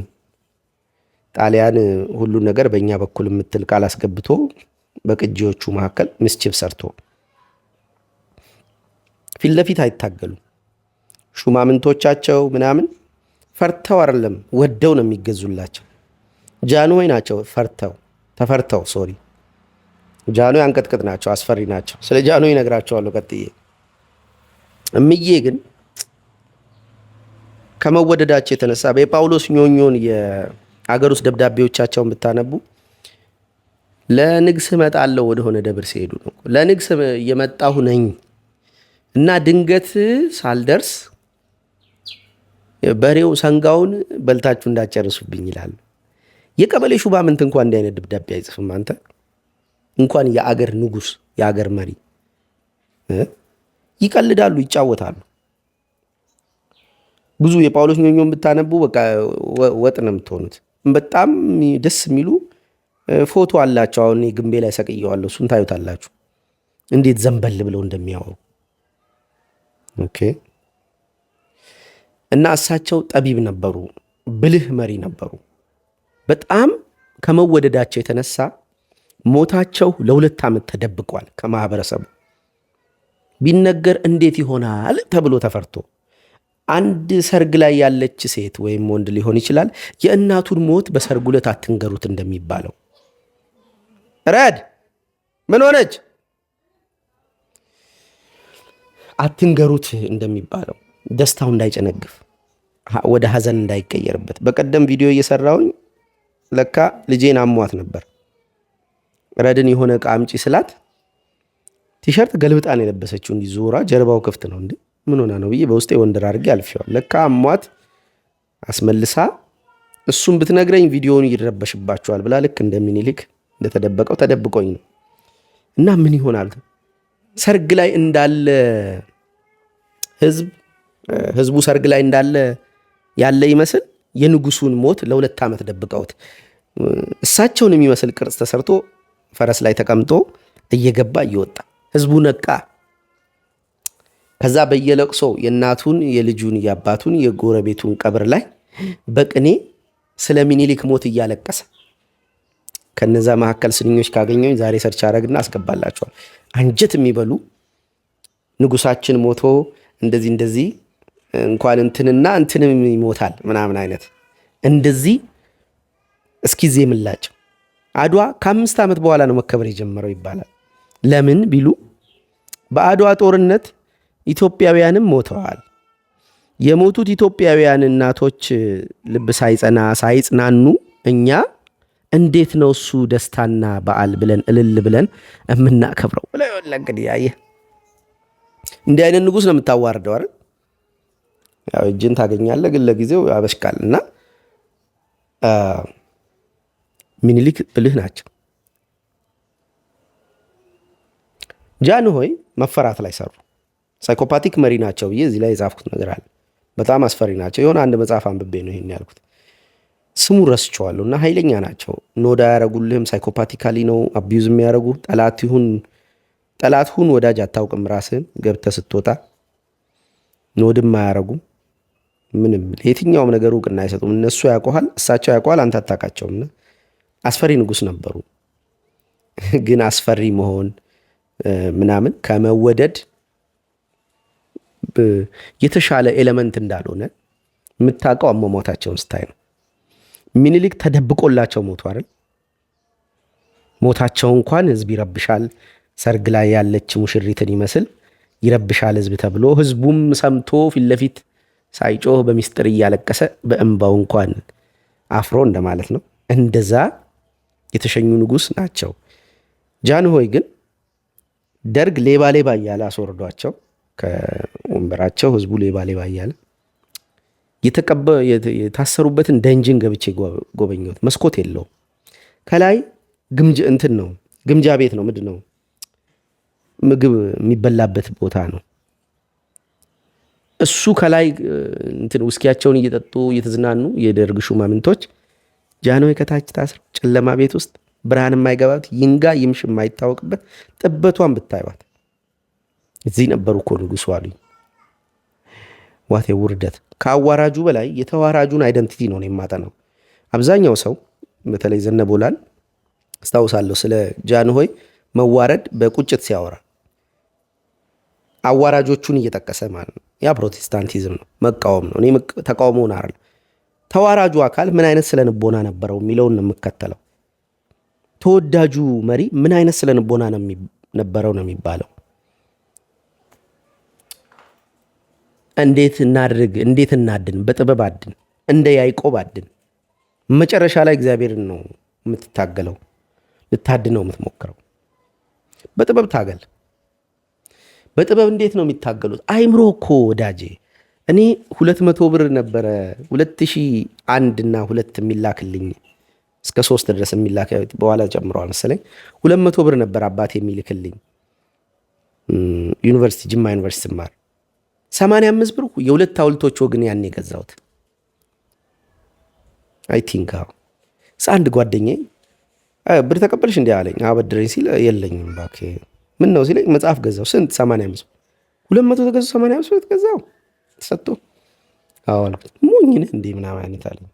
ጣሊያን ሁሉን ነገር በእኛ በኩል የምትል ቃል አስገብቶ በቅጂዎቹ መካከል ምስችብ ሰርቶ ፊት ለፊት አይታገሉም። ሹማምንቶቻቸው ምናምን ፈርተው አይደለም ወደው ነው የሚገዙላቸው። ጃንሆይ ናቸው ተፈርተው ሶሪ ጃንሆይ አንቀጥቅጥ ናቸው፣ አስፈሪ ናቸው። ስለ ጃንሆይ እነግራቸዋለሁ ቀጥዬ። እምዬ ግን ከመወደዳቸው የተነሳ በጳውሎስ ኞኞን የአገር ውስጥ ደብዳቤዎቻቸውን ብታነቡ ለንግስ እመጣለሁ ወደሆነ ደብር ሲሄዱ ነው። ለንግስ እየመጣሁ ነኝ እና ድንገት ሳልደርስ በሬው ሰንጋውን በልታችሁ እንዳጨርሱብኝ ይላሉ። የቀበሌ ሹማምንት እንኳን እንዲህ አይነት ደብዳቤ አይጽፍም። አንተ እንኳን የአገር ንጉሥ የአገር መሪ ይቀልዳሉ፣ ይጫወታሉ። ብዙ የጳውሎስ ኞኞን ብታነቡ በቃ ወጥ ነው የምትሆኑት። በጣም ደስ የሚሉ ፎቶ አላቸው። አሁን ግንቤ ላይ ሰቅየዋለሁ፣ እሱን ታዩታላችሁ እንዴት ዘንበል ብለው እንደሚያወሩ። ኦኬ። እና እሳቸው ጠቢብ ነበሩ፣ ብልህ መሪ ነበሩ። በጣም ከመወደዳቸው የተነሳ ሞታቸው ለ2 ዓመት ተደብቋል ከማህበረሰቡ። ቢነገር እንዴት ይሆናል ተብሎ ተፈርቶ አንድ ሰርግ ላይ ያለች ሴት ወይም ወንድ ሊሆን ይችላል የእናቱን ሞት በሰርጉ ዕለት አትንገሩት እንደሚባለው፣ ረድ ምን ሆነች አትንገሩት እንደሚባለው፣ ደስታው እንዳይጨነግፍ ወደ ሀዘን እንዳይቀየርበት። በቀደም ቪዲዮ እየሰራውኝ ለካ ልጄን አሟት ነበር። ረድን የሆነ ዕቃ አምጪ ስላት ቲሸርት ገልብጣን የለበሰችው እንዲህ ዞራ ጀርባው ክፍት ነው። እንዴ ምን ሆና ነው ብዬ በውስጤ ወንድር አድርጌ አልፌዋል። ለካ አሟት አስመልሳ እሱም ብትነግረኝ ቪዲዮውን ይረበሽባቸዋል ብላ ልክ እንደ ሚኒሊክ እንደተደበቀው ተደብቆኝ ነው። እና ምን ይሆናል ሰርግ ላይ እንዳለ ህዝቡ ሰርግ ላይ እንዳለ ያለ ይመስል የንጉሱን ሞት ለ2 ዓመት ደብቀውት እሳቸውን የሚመስል ቅርጽ ተሰርቶ ፈረስ ላይ ተቀምጦ እየገባ እየወጣ ህዝቡ ነቃ። ከዛ በየለቅሶ የእናቱን የልጁን የአባቱን የጎረቤቱን ቀብር ላይ በቅኔ ስለ ሚኒሊክ ሞት እያለቀሰ ከነዛ መካከል ስንኞች ካገኘኝ ዛሬ ሰርች አረግና አስገባላቸዋል። አንጀት የሚበሉ ንጉሳችን ሞቶ እንደዚህ እንኳን እንትንም ይሞታል ምናምን አይነት እንደዚህ እስኪዜ ምላቸው። አድዋ ከ5 ዓመት በኋላ ነው መከበር የጀመረው ይባላል። ለምን ቢሉ በአድዋ ጦርነት ኢትዮጵያውያንም ሞተዋል። የሞቱት ኢትዮጵያውያን እናቶች ልብ ሳይጽናኑ እኛ እንዴት ነው እሱ ደስታና በዓል ብለን እልል ብለን የምናከብረው? እንግዲህ ያየ እንዲህ አይነት ንጉሥ ነው የምታዋርደው አይደል? ያው እጅን ታገኛለህ፣ ግን ለጊዜው ያበሽቃል። እና ሚኒሊክ ብልህ ናቸው። ጃንሆይ መፈራት ላይ ሰሩ። ሳይኮፓቲክ መሪ ናቸው ብዬ እዚህ ላይ የጻፍኩት ነገር አለ። በጣም አስፈሪ ናቸው። የሆነ አንድ መጽሐፍ አንብቤ ነው ይሄን ያልኩት። ስሙ ረስቸዋለሁ። እና ኃይለኛ ናቸው። ኖዳ ያረጉልህም ሳይኮፓቲካሊ ነው አቢዩዝ የሚያደርጉ። ጠላት ሁን ወዳጅ አታውቅም። ራስህን ገብተህ ስትወጣ ኖድም አያረጉም። ምንም ለየትኛውም ነገር እውቅና አይሰጡም። እነሱ ያውቀዋል፣ እሳቸው ያውቀዋል፣ አንተ አታውቃቸውም። አስፈሪ ንጉሥ ነበሩ። ግን አስፈሪ መሆን ምናምን ከመወደድ የተሻለ ኤሌመንት እንዳልሆነ የምታውቀው አሟሟታቸውን ስታይ ነው። ሚኒሊክ ተደብቆላቸው ሞቱ አይደል? ሞታቸው እንኳን ህዝብ ይረብሻል። ሰርግ ላይ ያለች ሙሽሪትን ይመስል ይረብሻል ህዝብ ተብሎ ህዝቡም ሰምቶ ፊት ለፊት ሳይጮህ በሚስጥር እያለቀሰ በእንባው እንኳን አፍሮ እንደማለት ነው። እንደዛ የተሸኙ ንጉሥ ናቸው። ጃንሆይ ግን ደርግ ሌባ እያለ አስወርዷቸው ከወንበራቸው። ህዝቡ ሌባ እያለ የታሰሩበትን ደንጅን ገብቼ ጎበኘሁት። መስኮት የለውም። ከላይ ግምጃ ቤት ነው። ምንድን ነው? ምግብ የሚበላበት ቦታ ነው። እሱ ከላይ ውስኪያቸውን እየጠጡ እየተዝናኑ የደርግ ሹማምንቶች፣ ጃንሆይ ከታች ታስረው ጨለማ ቤት ውስጥ ብርሃን የማይገባት ይንጋ ይምሽ የማይታወቅበት ጥበቷን ብታይዋት እዚህ ነበሩ እኮ ንጉሱ አሉኝ። ዋቴ ውርደት! ከአዋራጁ በላይ የተዋራጁን አይደንቲቲ ነው የማጠናው። አብዛኛው ሰው በተለይ ዘነቦላል አስታውሳለሁ ስለ ጃንሆይ መዋረድ በቁጭት ሲያወራ አዋራጆቹን እየጠቀሰ ማለት ነው። ያ ፕሮቴስታንቲዝም ነው፣ መቃወም ነው። እኔ ተቃውሞውን አይደል፣ ተዋራጁ አካል ምን አይነት ስለ ንቦና ነበረው የሚለውን ነው የምከተለው። ተወዳጁ መሪ ምን አይነት ስለ ንቦና ነበረው ነው የሚባለው። እንዴት እናድርግ፣ እንዴት እናድን፣ በጥበብ አድን፣ እንደ ያዕቆብ አድን። መጨረሻ ላይ እግዚአብሔርን ነው የምትታገለው፣ ልታድነው የምትሞክረው። በጥበብ ታገል። በጥበብ እንዴት ነው የሚታገሉት? አይምሮ እኮ ወዳጄ። እኔ 200 ብር ነበረ 2001 እና 2 የሚላክልኝ እስከ 3 ድረስ የሚላክ በኋላ ጨምረዋል መሰለኝ። 200 ብር ነበር አባቴ የሚልክልኝ ዩኒቨርሲቲ ጅማ ዩኒቨርሲቲ ማር 85 ብር የሁለት ሐውልቶች ወግን ያን የገዛሁት አይ ቲንክ አንድ ጓደኛዬ ብር ተቀበልሽ እንዲህ አለኝ። አበድረኝ ሲል የለኝም እባክህ ምን ነው ሲለኝ መጽሐፍ ገዛው። ስንት? 85 200 ተገዛው 85 ብር ተገዛው ተሰጥቶ አዎ አልኩት። ሞኝ ነህ እንዴ ምናምን አይነት አለኝ።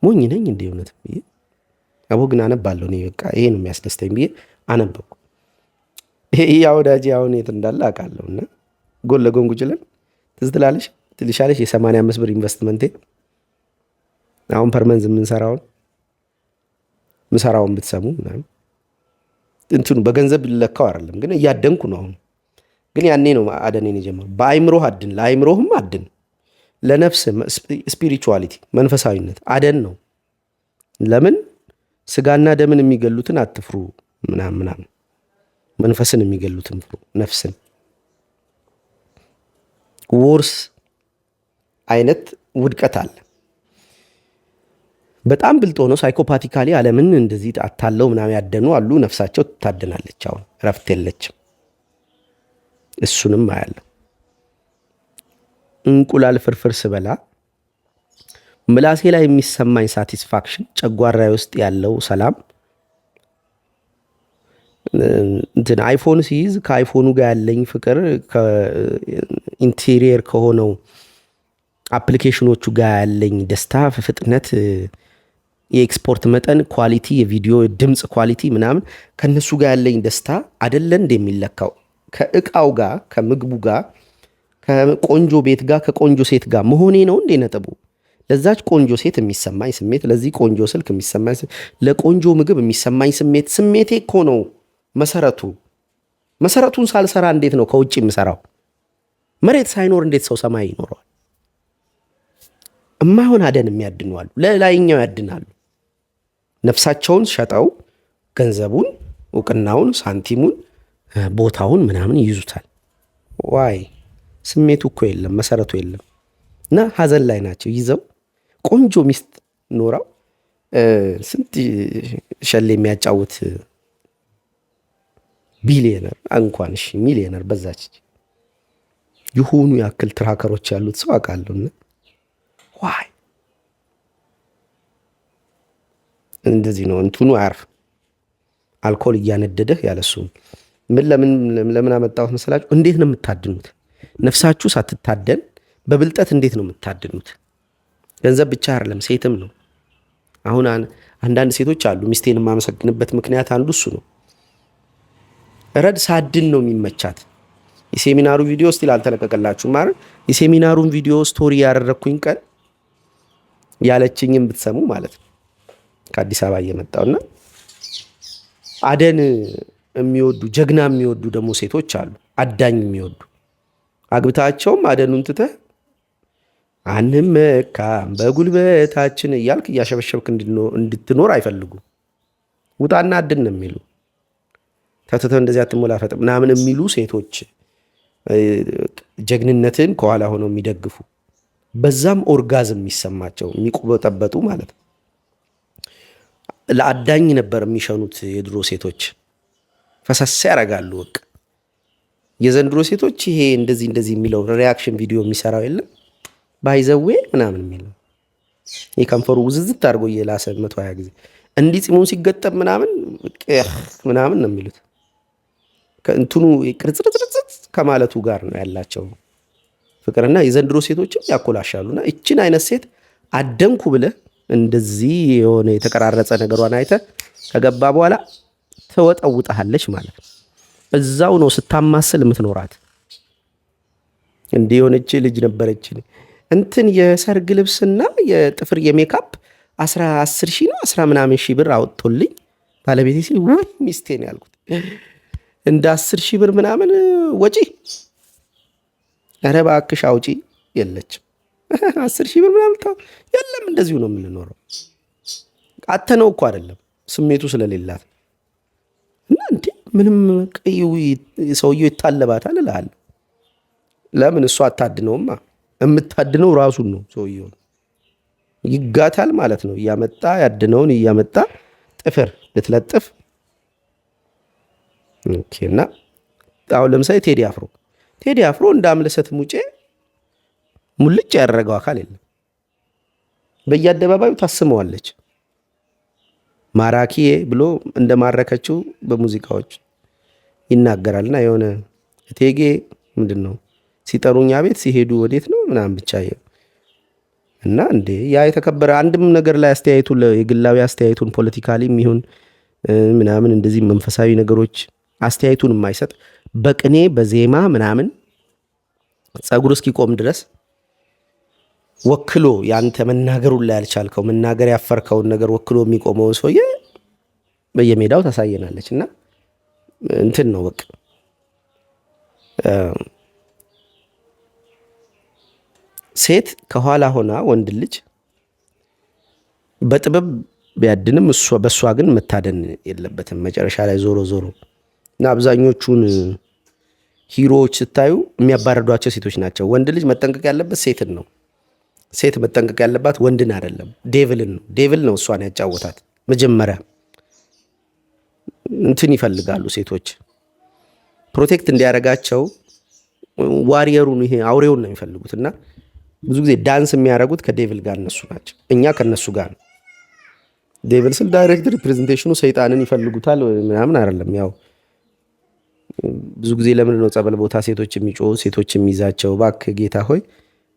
ሞኝ ነኝ እንዴ እውነት ብዬ አቦ ግን አነባለሁ እኔ በቃ ይሄ ነው የሚያስደስተኝ ብዬ አነበብኩ። ይሄ ወዳጄ አሁን የት እንዳለ አውቃለሁ። እና ጎን ለጎን ቁጭ ብለን ትዝ ትልሻለሽ የ85 ብር ኢንቨስትመንቴ አሁን ፐርመንዝ ምሰራውን ብትሰሙ ምናምን እንትኑ በገንዘብ ልለካው አይደለም ግን እያደንኩ ነው። አሁን ግን ያኔ ነው አደኔን የጀመረው። በአይምሮህ አድን፣ ለአይምሮህም አድን፣ ለነፍስ ስፒሪቹዋሊቲ መንፈሳዊነት አደን ነው። ለምን ስጋና ደምን የሚገሉትን አትፍሩ ምናምን መንፈስን የሚገሉትን ፍሩ። ነፍስን ወርስ አይነት ውድቀት አለ። በጣም ብልጥ ሆነው ሳይኮፓቲካሊ ዓለምን እንደዚህ አታለው ምናምን ያደኑ አሉ። ነፍሳቸው ትታደናለች። አሁን እረፍት የለችም። እሱንም አያለሁ። እንቁላል ፍርፍር ስበላ ምላሴ ላይ የሚሰማኝ ሳቲስፋክሽን፣ ጨጓራዬ ውስጥ ያለው ሰላም እንትን አይፎን ሲይዝ ከአይፎኑ ጋር ያለኝ ፍቅር ኢንቴሪየር ከሆነው አፕሊኬሽኖቹ ጋር ያለኝ ደስታ፣ ፍጥነት፣ የኤክስፖርት መጠን፣ ኳሊቲ፣ የቪዲዮ ድምፅ ኳሊቲ ምናምን ከነሱ ጋር ያለኝ ደስታ አይደለ እንደ የሚለካው ከእቃው ጋር ከምግቡ ጋር ከቆንጆ ቤት ጋር ከቆንጆ ሴት ጋር መሆኔ ነው እንዴ ነጥቡ? ለዛች ቆንጆ ሴት የሚሰማኝ ስሜት፣ ለዚህ ቆንጆ ስልክ የሚሰማኝ ስሜት፣ ለቆንጆ ምግብ የሚሰማኝ ስሜት ስሜቴ እኮ ነው መሰረቱን ሳልሰራ እንዴት ነው ከውጭ የምሰራው? መሬት ሳይኖር እንዴት ሰው ሰማይ ይኖረዋል? እማይሆን አደን የሚያድኑ አሉ። ለላይኛው ያድናሉ። ነፍሳቸውን ሸጠው ገንዘቡን፣ እውቅናውን፣ ሳንቲሙን፣ ቦታውን ምናምን ይይዙታል። ዋይ ስሜቱ እኮ የለም፣ መሰረቱ የለም። እና ሀዘን ላይ ናቸው። ይዘው ቆንጆ ሚስት ኖራው ስንት ሸሌ የሚያጫውት ቢሊየነር እንኳን እሺ ሚሊየነር በዛች የሆኑ ያክል ትራከሮች ያሉት ሰው አውቃለሁና ዋይ እንደዚህ ነው እንትኑ አያርፍ አልኮል እያነደደህ ያለሱ ምን ለምን አመጣሁት መሰላችሁ? እንዴት ነው የምታድኑት? ነፍሳችሁ ሳትታደን በብልጠት እንዴት ነው የምታድኑት? ገንዘብ ብቻ አይደለም ሴትም ነው። አሁን አንዳንድ ሴቶች አሉ፣ ሚስቴን የማመሰግንበት ምክንያት አንዱ እሱ ነው። ረድ ሳድን ነው የሚመቻት። የሴሚናሩ ቪዲዮ ስቲል አልተለቀቀላችሁም ማለት የሴሚናሩን ቪዲዮ ስቶሪ ያደረግኩኝ ቀን ያለችኝም ብትሰሙ ማለት ነው። ከአዲስ አበባ እየመጣውና አደን የሚወዱ ጀግና የሚወዱ ደግሞ ሴቶች አሉ፣ አዳኝ የሚወዱ አግብታቸውም አደኑን ትተህ አንመካም በጉልበታችን እያልክ እያሸበሸብክ እንድትኖር አይፈልጉም። ውጣና አድን ነው የሚሉ ተተተ እንደዚህ አትሞላፈጥ ምናምን የሚሉ ሴቶች ጀግንነትን ከኋላ ሆነው የሚደግፉ በዛም ኦርጋዝም የሚሰማቸው የሚቆበጠበጡ ማለት ነው። ለአዳኝ ነበር የሚሸኑት የድሮ ሴቶች ፈሰስ ያደርጋሉ። በቃ የዘንድሮ ሴቶች ይሄ እንደዚህ የሚለው ሪያክሽን ቪዲዮ የሚሰራው የለም ባይዘዌ ምናምን የሚለው ይሄ ከንፈሩ ውዝዝት አድርጎ እየላሰ 120 ጊዜ እንዲህ ፂሙን ሲገጠም ምናምን ነው የሚሉት። ከእንትኑ ቅርጽርጽርጽ ከማለቱ ጋር ነው ያላቸው ፍቅርና የዘንድሮ ሴቶችም ያኮላሻሉና እችን አይነት ሴት አደንኩ ብለህ እንደዚህ የሆነ የተቀራረጸ ነገሯን አይተህ ከገባ በኋላ ተወጣውጣለች ማለት ነው። እዛው ነው ስታማስል የምትኖራት። እንዲህ የሆነች ልጅ ነበረች እንትን የሰርግ ልብስና የጥፍር የሜካፕ 10 ሺህ ነው 10 ምናምን ሺህ ብር አወጥቶልኝ ባለቤቴ ሲል ወይ ሚስቴ ነው ያልኩት። እንደ 10 ሺህ ብር ምናምን ወጪ ኧረ እባክሽ አውጪ የለችም። 10 ሺህ ብር ምናምን የለም። እንደዚሁ ነው የምንኖረው። አተነው እኮ አይደለም ስሜቱ ስለሌላት እና እንዴ ምንም ሰውየው ይታለባታል እልሃለሁ። ለምን እሷ አታድነውማ? የምታድነው ራሱን ነው ሰውየው። ይጋታል ማለት ነው። እያመጣ ያድነውን እያመጣ ጥፍር ልትለጥፍ። እና አሁን ለምሳሌ ቴዲ አፍሮ እንደ አምለሰት ሙጬ ሙልጭ ያደረገው አካል የለም። በየአደባባዩ ታስመዋለች። ማራኪዬ ብሎ እንደማረከችው በሙዚቃዎች ይናገራልና የሆነ እቴጌ ምንድን ነው ሲጠሩኛ ቤት ሲሄዱ ወዴት ነው ምናምን ብቻ እና እንዴ ያ የተከበረ አንድም ነገር ላይ አስተያየቱን የግላዊ አስተያየቱን ፖለቲካሊም ይሁን ምናምን እንደዚህ መንፈሳዊ ነገሮች አስተያየቱን የማይሰጥ በቅኔ በዜማ ምናምን ጸጉር እስኪቆም ድረስ ወክሎ ያንተ መናገሩን ላይ ያልቻልከው መናገር ያፈርከውን ነገር ወክሎ የሚቆመውን ሰውዬ በየሜዳው ታሳየናለች። እና እንትን ነው በቃ ሴት ከኋላ ሆና ወንድ ልጅ በጥበብ ቢያድንም በእሷ ግን መታደን የለበትም መጨረሻ ላይ ዞሮ እና አብዛኞቹን ሂሮዎች ስታዩ የሚያባረዷቸው ሴቶች ናቸው። ወንድ ልጅ መጠንቀቅ ያለበት ሴትን ነው። ሴት መጠንቀቅ ያለባት ወንድን አይደለም፣ ዴቭልን ነው። ዴቭል ነው እሷን ያጫወታት። መጀመሪያ እንትን ይፈልጋሉ ሴቶች ፕሮቴክት እንዲያደርጋቸው ዋሪየሩን ይሄ አውሬውን ነው የሚፈልጉት። እና ብዙ ጊዜ ዳንስ የሚያደርጉት ከዴቭል ጋር እነሱ ናቸው፣ እኛ ከነሱ ጋር ነው። ዴቭል ስል ዳይሬክት ሪፕሬዘንቴሽኑ ሰይጣንን ይፈልጉታል ምናምን አይደለም። ያው ብዙ ጊዜ ለምንድን ነው ጸበል ቦታ ሴቶች የሚጮሁ ሴቶች የሚይዛቸው? እባክህ ጌታ ሆይ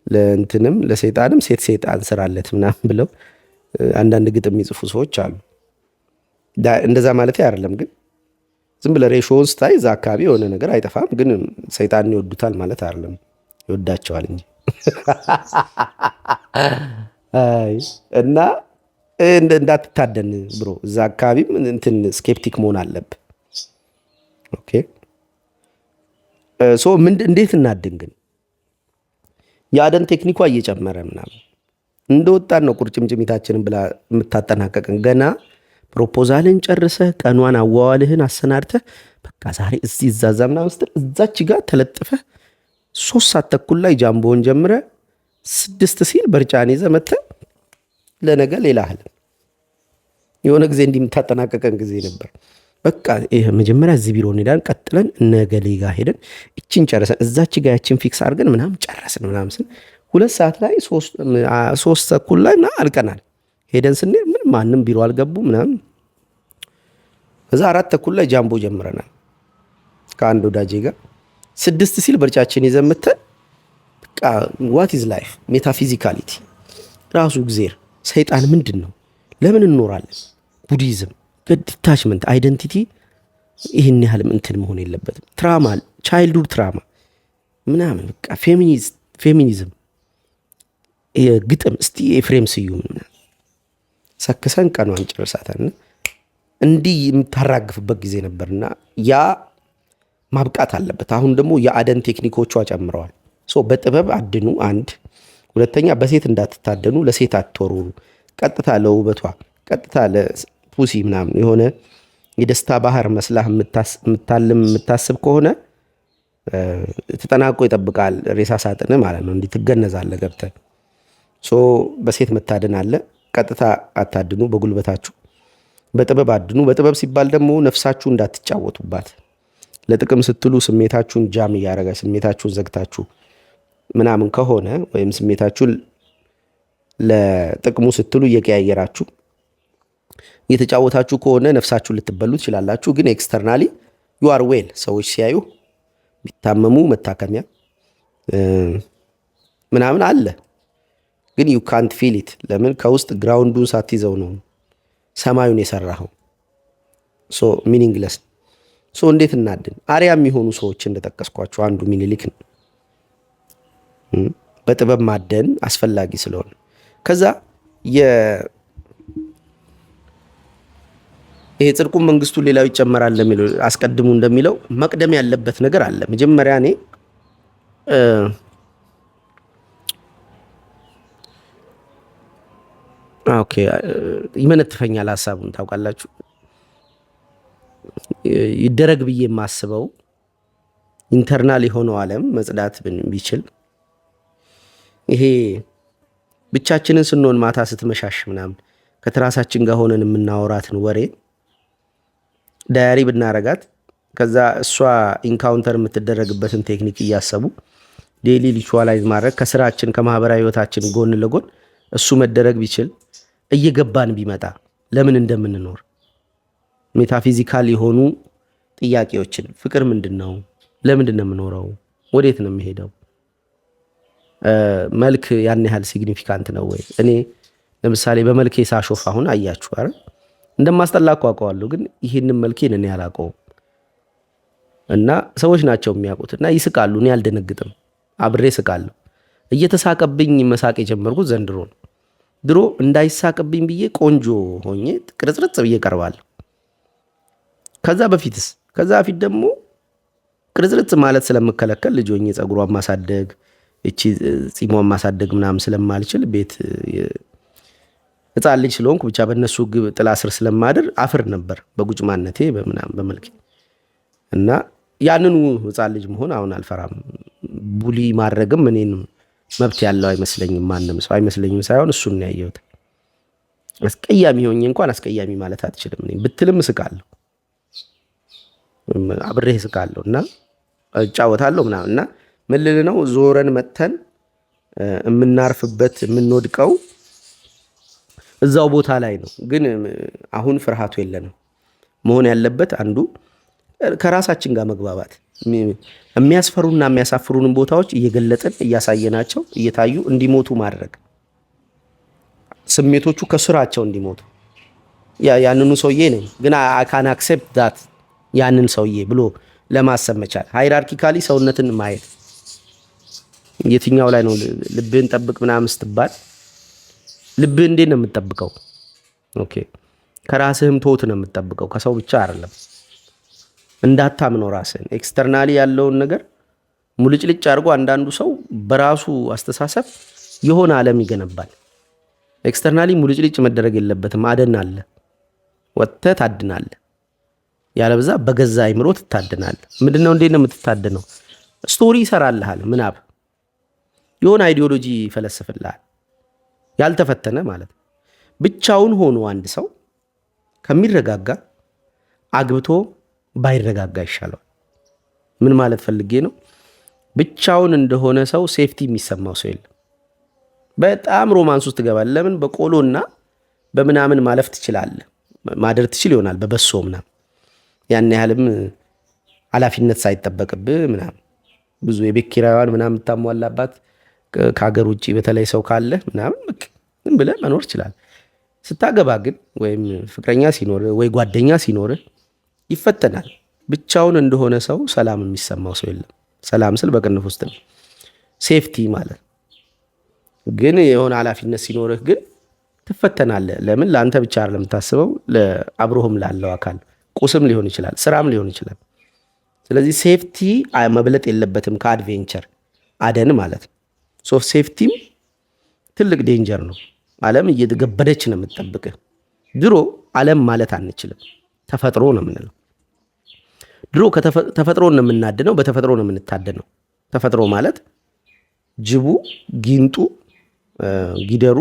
ለእንትንም ለሰይጣንም ሴት ሰይጣን ስራለት ምናምን ብለው አንዳንድ ግጥም የሚጽፉ ሰዎች አሉ። እንደዛ ማለት አይደለም፣ ግን ዝም ብለህ ሬሾውን ስታይ እዛ አካባቢ የሆነ ነገር አይጠፋም። ግን ሰይጣንን ይወዱታል ማለት አይደለም፣ ይወዳቸዋል እንጂ እና እንዳትታደን ብሮ እዛ አካባቢም እንትን ስኬፕቲክ መሆን አለብህ። ኦኬ ሶ እንዴት እናድን ግን? የአደን ቴክኒኳ እየጨመረ ምናምን እንደወጣን ነው ቁርጭምጭሚታችንን ብላ የምታጠናቀቅን። ገና ፕሮፖዛልን ጨርሰህ ቀኗን አዋዋልህን አሰናድተህ በቃ ዛሬ እዚህ እዛዛ ምናምን ስትል እዛች ጋር ተለጥፈህ 3 ሰዓት ተኩል ላይ ጃምቦውን ጀምረህ 6 ሲል በርጫን ይዘህ መተህ ለነገ ሌላ ህልም። የሆነ ጊዜ እንዲህ የምታጠናቀቀን ጊዜ ነበር። በቃ ይሄ መጀመሪያ እዚህ ቢሮ እንሄዳለን፣ ቀጥለን ነገ ሌጋ ሄደን እችን ጨረሰን እዛች ጋ ያችን ፊክስ አድርገን ምናምን ጨረስን ምናምን ስን 2 ሰዓት ላይ 3 ተኩል ላይ ምናምን አልቀናል። ሄደን ስንሄድ ምን ማንም ቢሮ አልገቡ ምናምን። ከዛ 4 ተኩል ላይ ጃምቦ ጀምረናል ከአንድ ወዳጄ ጋር 6 ሲል በርጫችን ይዘን መተን በቃ ዋት ኢዝ ላይፍ ሜታፊዚካሊቲ ራሱ እግዜር ሰይጣን ምንድን ነው? ለምን እንኖራለን? ቡዲዝም ዲታችመንት አይደንቲቲ ይህን ያህልም እንትን መሆን የለበትም። ትራማ ቻይልድሁድ ትራማ ምናምን በቃ ፌሚኒዝም ግጥም እስቲ ኤፍሬም ስዩም ሰክሰን ቀኗን ጨርሳታልና እንዲህ የምታራግፍበት ጊዜ ነበርና ያ ማብቃት አለበት። አሁን ደግሞ የአደን ቴክኒኮቿ ጨምረዋል። በጥበብ አድኑ። አንድ ሁለተኛ በሴት እንዳትታደኑ፣ ለሴት አትወርውሩ። ቀጥታ ለውበቷ ቀጥታ ለፑሲ ምናምን የሆነ የደስታ ባህር መስላህ የምታስብ ከሆነ ተጠናቆ ይጠብቃል ሬሳ ሳጥን ማለት ነው። እንዲህ ትገነዛለህ ገብተህ። በሴት መታደን አለ። ቀጥታ አታድኑ፣ በጉልበታችሁ በጥበብ አድኑ። በጥበብ ሲባል ደግሞ ነፍሳችሁ እንዳትጫወቱባት። ለጥቅም ስትሉ ስሜታችሁን ጃም እያደረጋ ስሜታችሁን ዘግታችሁ ምናምን ከሆነ ወይም ስሜታችሁን ለጥቅሙ ስትሉ እየቀያየራችሁ እየተጫወታችሁ ከሆነ ነፍሳችሁን ልትበሉ ትችላላችሁ። ግን ኤክስተርናሊ ዩ አር ዌል። ሰዎች ሲያዩ ቢታመሙ መታከሚያ ምናምን አለ። ግን ዩ ካንት ፊል ኢት። ለምን? ከውስጥ ግራውንዱን ሳትይዘው ነው ሰማዩን የሰራኸው። ሚኒንግለስ። እንዴት እናድን? አርያ የሚሆኑ ሰዎች እንደጠቀስኳቸው አንዱ ሚኒሊክ ነው። በጥበብ ማደን አስፈላጊ ስለሆነ ከዛ ይሄ ጽድቁን መንግስቱ ሌላው ይጨመራል ለሚለው አስቀድሙ እንደሚለው መቅደም ያለበት ነገር አለ። መጀመሪያ እኔ ይመነትፈኛል ሀሳቡን ታውቃላችሁ። ይደረግ ብዬ የማስበው ኢንተርናል የሆነው ዓለም መጽዳት ቢችል ይሄ ብቻችንን ስንሆን ማታ ስትመሻሽ ምናምን ከትራሳችን ጋር ሆነን የምናወራትን ወሬ ዳያሪ ብናረጋት ከዛ እሷ ኢንካውንተር የምትደረግበትን ቴክኒክ እያሰቡ ዴይሊ ሪቹዋላይዝ ማድረግ ከስራችን ከማህበራዊ ህይወታችን ጎን ለጎን እሱ መደረግ ቢችል እየገባን ቢመጣ ለምን እንደምንኖር ሜታፊዚካል የሆኑ ጥያቄዎችን ፍቅር ምንድን ነው? ለምንድን ነው የምኖረው? ወዴት ነው የምሄደው? መልክ ያን ያህል ሲግኒፊካንት ነው ወይ? እኔ ለምሳሌ በመልኬ ሳሾፍ አሁን አያችሁ አይደል? እንደማስጠላ አውቀዋለሁ፣ ግን ይህንን መልኬን እኔ አላውቀውም እና ሰዎች ናቸው የሚያውቁት እና ይስቃሉ። እኔ አልደነግጥም፣ አብሬ ስቃለሁ። እየተሳቀብኝ መሳቅ የጀመርኩት ዘንድሮ ነው። ድሮ እንዳይሳቅብኝ ብዬ ቆንጆ ሆኜ ቅርጽርጽ ብዬ ቀርባለሁ። ከዛ በፊት ደግሞ ቅርጽርጽ ማለት ስለምከለከል ልጅ ሆኜ ጸጉሯን ማሳደግ እቺ ጺሟን ማሳደግ ምናምን ስለማልችል ቤት ሕፃን ልጅ ስለሆንኩ ብቻ በእነሱ ጥላ ስር ስለማድር አፍር ነበር በጉጭማነቴ በምናምን በመልኬ እና ያንኑ ሕፃን ልጅ መሆን አሁን አልፈራም። ቡሊ ማድረግም እኔንም መብት ያለው አይመስለኝም፣ ማንም ሰው አይመስለኝም ሳይሆን እሱን ያየሁት። አስቀያሚ ሆኜ እንኳን አስቀያሚ ማለት አትችልም። እኔ ብትልም እስቃለሁ፣ አብሬ እስቃለሁ እና እጫወታለሁ ምናምን እና ምን ልል ነው ዞረን መተን የምናርፍበት የምንወድቀው እዛው ቦታ ላይ ነው። ግን አሁን ፍርሃቱ የለንም። መሆን ያለበት አንዱ ከራሳችን ጋር መግባባት፣ የሚያስፈሩና የሚያሳፍሩንን ቦታዎች እየገለጥን እያሳየናቸው እየታዩ እንዲሞቱ ማድረግ፣ ስሜቶቹ ከስራቸው እንዲሞቱ። ያንኑ ሰውዬ ነኝ ግን አካን አክሴፕት ዳት ያንን ሰውዬ ብሎ ለማሰብ መቻል። ሃይራርኪካሊ ሰውነትን ማየት የትኛው ላይ ነው ልብህን ጠብቅ ምናምን ስትባል ልብህ እንዴት ነው የምትጠብቀው? ኦኬ ከራስህም ትወት ነው የምትጠብቀው፣ ከሰው ብቻ አይደለም። እንዳታምነው ራስህን። ኤክስተርናሊ ያለውን ነገር ሙልጭልጭ አድርጎ አንዳንዱ ሰው በራሱ አስተሳሰብ የሆነ ዓለም ይገነባል። ኤክስተርናሊ ሙልጭልጭ መደረግ የለበትም። አደን አለ፣ ወጥተህ ታድናለህ። ያለበዛ በገዛ አይምሮ ትታደናለህ። ምንድነው? እንዴት ነው የምትታደነው? ስቶሪ ይሰራልሃል፣ ምናብ የሆነ አይዲዮሎጂ ይፈለስፍልሃል። ያልተፈተነ ማለት ነው። ብቻውን ሆኖ አንድ ሰው ከሚረጋጋ አግብቶ ባይረጋጋ ይሻለዋል። ምን ማለት ፈልጌ ነው? ብቻውን እንደሆነ ሰው ሴፍቲ የሚሰማው ሰው የለም። በጣም ሮማንስ ውስጥ ትገባል። ለምን? በቆሎና በምናምን ማለፍ ትችላለህ። ማደር ትችል ይሆናል በበሶ ምናምን፣ ያን ያህልም ኃላፊነት ሳይጠበቅብህ ምናምን ብዙ የቤት ኪራይዋን ምናምን የምታሟላባት ከሀገር ውጭ በተለይ ሰው ካለ ምናምን ምን ብለህ መኖር ይችላል። ስታገባ ግን ወይም ፍቅረኛ ሲኖር ወይ ጓደኛ ሲኖር ይፈተናል። ብቻውን እንደሆነ ሰው ሰላም የሚሰማው ሰው የለም። ሰላም ስል በቅንፍ ውስጥ ነው፣ ሴፍቲ ማለት ግን የሆነ ኃላፊነት ሲኖርህ ግን ትፈተናለህ። ለምን? ለአንተ ብቻ አይደለም የምታስበው፣ ለአብሮህም ላለው አካል ቁስም ሊሆን ይችላል፣ ስራም ሊሆን ይችላል። ስለዚህ ሴፍቲ መብለጥ የለበትም ከአድቬንቸር አደን ማለት ነው። ሴፍቲም ትልቅ ዴንጀር ነው። ዓለም እየተገበደች ነው የምትጠብቅህ። ድሮ ዓለም ማለት አንችልም፣ ተፈጥሮ ነው የምንለው። ድሮ ተፈጥሮ ነው የምናድነው፣ በተፈጥሮ ነው የምንታደነው። ተፈጥሮ ማለት ጅቡ፣ ጊንጡ፣ ጊደሩ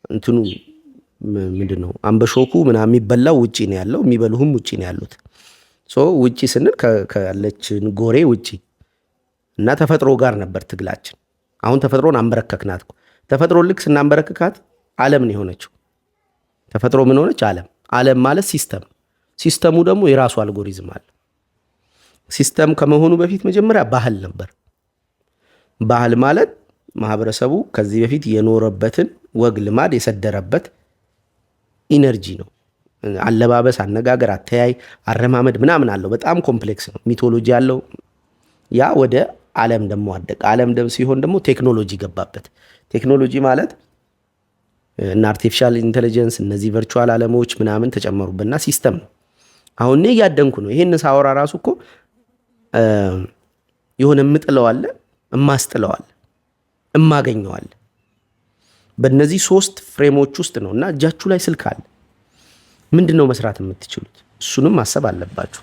እንትኑ ምንድን ነው አንበሾኩ ምናምን የሚበላው ውጪ ነው ያለው፣ የሚበሉህም ውጪ ነው ያሉት። ውጪ ስንል ካለችን ጎሬ ውጪ እና ተፈጥሮ ጋር ነበር ትግላችን። አሁን ተፈጥሮን አንበረከክናት። ተፈጥሮ ልክ ስናንበረክካት ዓለም ነው የሆነችው። ተፈጥሮ ምን ሆነች? ዓለም። ዓለም ማለት ሲስተም፣ ሲስተሙ ደግሞ የራሱ አልጎሪዝም አለ። ሲስተም ከመሆኑ በፊት መጀመሪያ ባህል ነበር። ባህል ማለት ማህበረሰቡ ከዚህ በፊት የኖረበትን ወግ ልማድ የሰደረበት ኢነርጂ ነው። አለባበስ፣ አነጋገር፣ አተያይ፣ አረማመድ ምናምን አለው። በጣም ኮምፕሌክስ ነው። ሚቶሎጂ አለው። ያ ወደ ዓለም ደግሞ አደቀ። ዓለም ሲሆን ደግሞ ቴክኖሎጂ ገባበት። ቴክኖሎጂ ማለት እና አርቲፊሻል ኢንቴሊጀንስ እነዚህ ቨርቹዋል ዓለሞች ምናምን ተጨመሩበትና ሲስተም ነው። አሁን እኔ እያደንኩ ነው። ይሄን ሳወራ ራሱ እኮ የሆነ የምጥለዋለ፣ እማስጥለዋለ፣ እማገኘዋለ በእነዚህ 3 ፍሬሞች ውስጥ ነው። እና እጃችሁ ላይ ስልክ አለ። ምንድን ነው መስራት የምትችሉት? እሱንም ማሰብ አለባችሁ።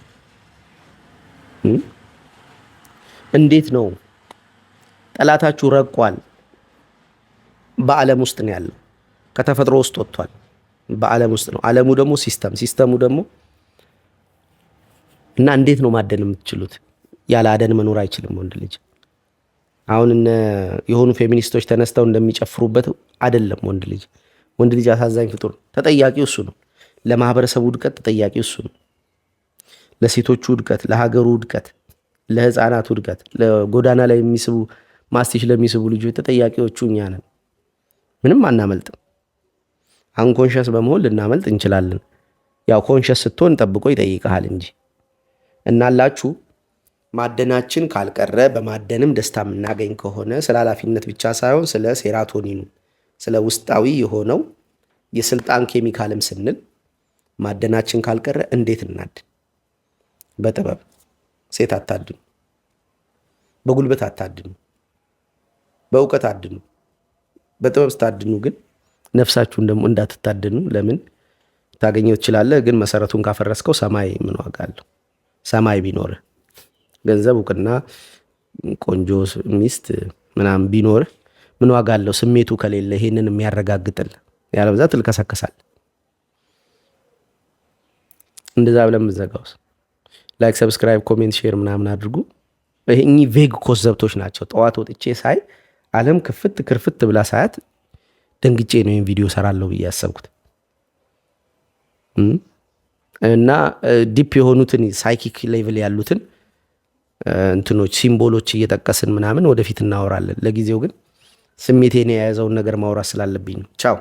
እንዴት ነው ጠላታችሁ ረቋል፣ በዓለም ውስጥ ነው ያለው። ከተፈጥሮ ውስጥ ወጥቷል። በዓለም ውስጥ ነው። ዓለሙ ደግሞ ሲስተሙ ደግሞ እና እንዴት ነው ማደን የምትችሉት? ያለ አደን መኖር አይችልም ወንድ ልጅ። አሁን የሆኑ ፌሚኒስቶች ተነስተው እንደሚጨፍሩበት አይደለም ወንድ ልጅ። ወንድ ልጅ አሳዛኝ ፍጡር፣ ተጠያቂው እሱ ነው። ለማህበረሰቡ ውድቀት ተጠያቂው እሱ ነው። ለሴቶቹ ውድቀት፣ ለሀገሩ ውድቀት፣ ለህፃናት ውድቀት፣ ለጎዳና ላይ የሚስቡ ማስቲሽ ለሚስቡ ልጆች ተጠያቂዎቹ እኛ ነን። ምንም አናመልጥም። አንኮንሸስ በመሆን ልናመልጥ እንችላለን። ያው ኮንሸስ ስትሆን ጠብቆ ይጠይቀሃል እንጂ እናላችሁ ማደናችን ካልቀረ በማደንም ደስታ የምናገኝ ከሆነ ስለ ኃላፊነት ብቻ ሳይሆን ስለ ሴራቶኒኑ ስለ ውስጣዊ የሆነው የስልጣን ኬሚካልም ስንል ማደናችን ካልቀረ እንዴት እናድን? በጥበብ ሴት አታድኑ፣ በጉልበት አታድኑ፣ በእውቀት አድኑ። በጥበብ ስታድኑ ግን ነፍሳችሁን ደግሞ እንዳትታድኑ። ለምን ታገኘው ትችላለህ፣ ግን መሰረቱን ካፈረስከው ሰማይ ምን ዋጋ አለው? ሰማይ ቢኖርህ ገንዘብ፣ እውቅና፣ ቆንጆ ሚስት ምናምን ቢኖርህ ምን ዋጋ አለው? ስሜቱ ከሌለ ይሄንን የሚያረጋግጥል ያለበዛ ትልከሰከሳል። እንደዛ ብለን ምዘጋውስ ላይክ፣ ሰብስክራይብ፣ ኮሜንት፣ ሼር ምናምን አድርጉ። ይሄ ቬግ ኮንሰፕቶች ናቸው። ጠዋት ወጥቼ ሳይ ዓለም ክፍት ክርፍት ብላ ሳያት ደንግጬ ነው ይህን ቪዲዮ ሰራለሁ ብዬ ያሰብኩት እና ዲፕ የሆኑትን ሳይኪክ ሌቭል ያሉትን እንትኖች ሲምቦሎች እየጠቀስን ምናምን ወደፊት እናወራለን። ለጊዜው ግን ስሜቴን የያዘውን ነገር ማውራት ስላለብኝ ነው። ቻው።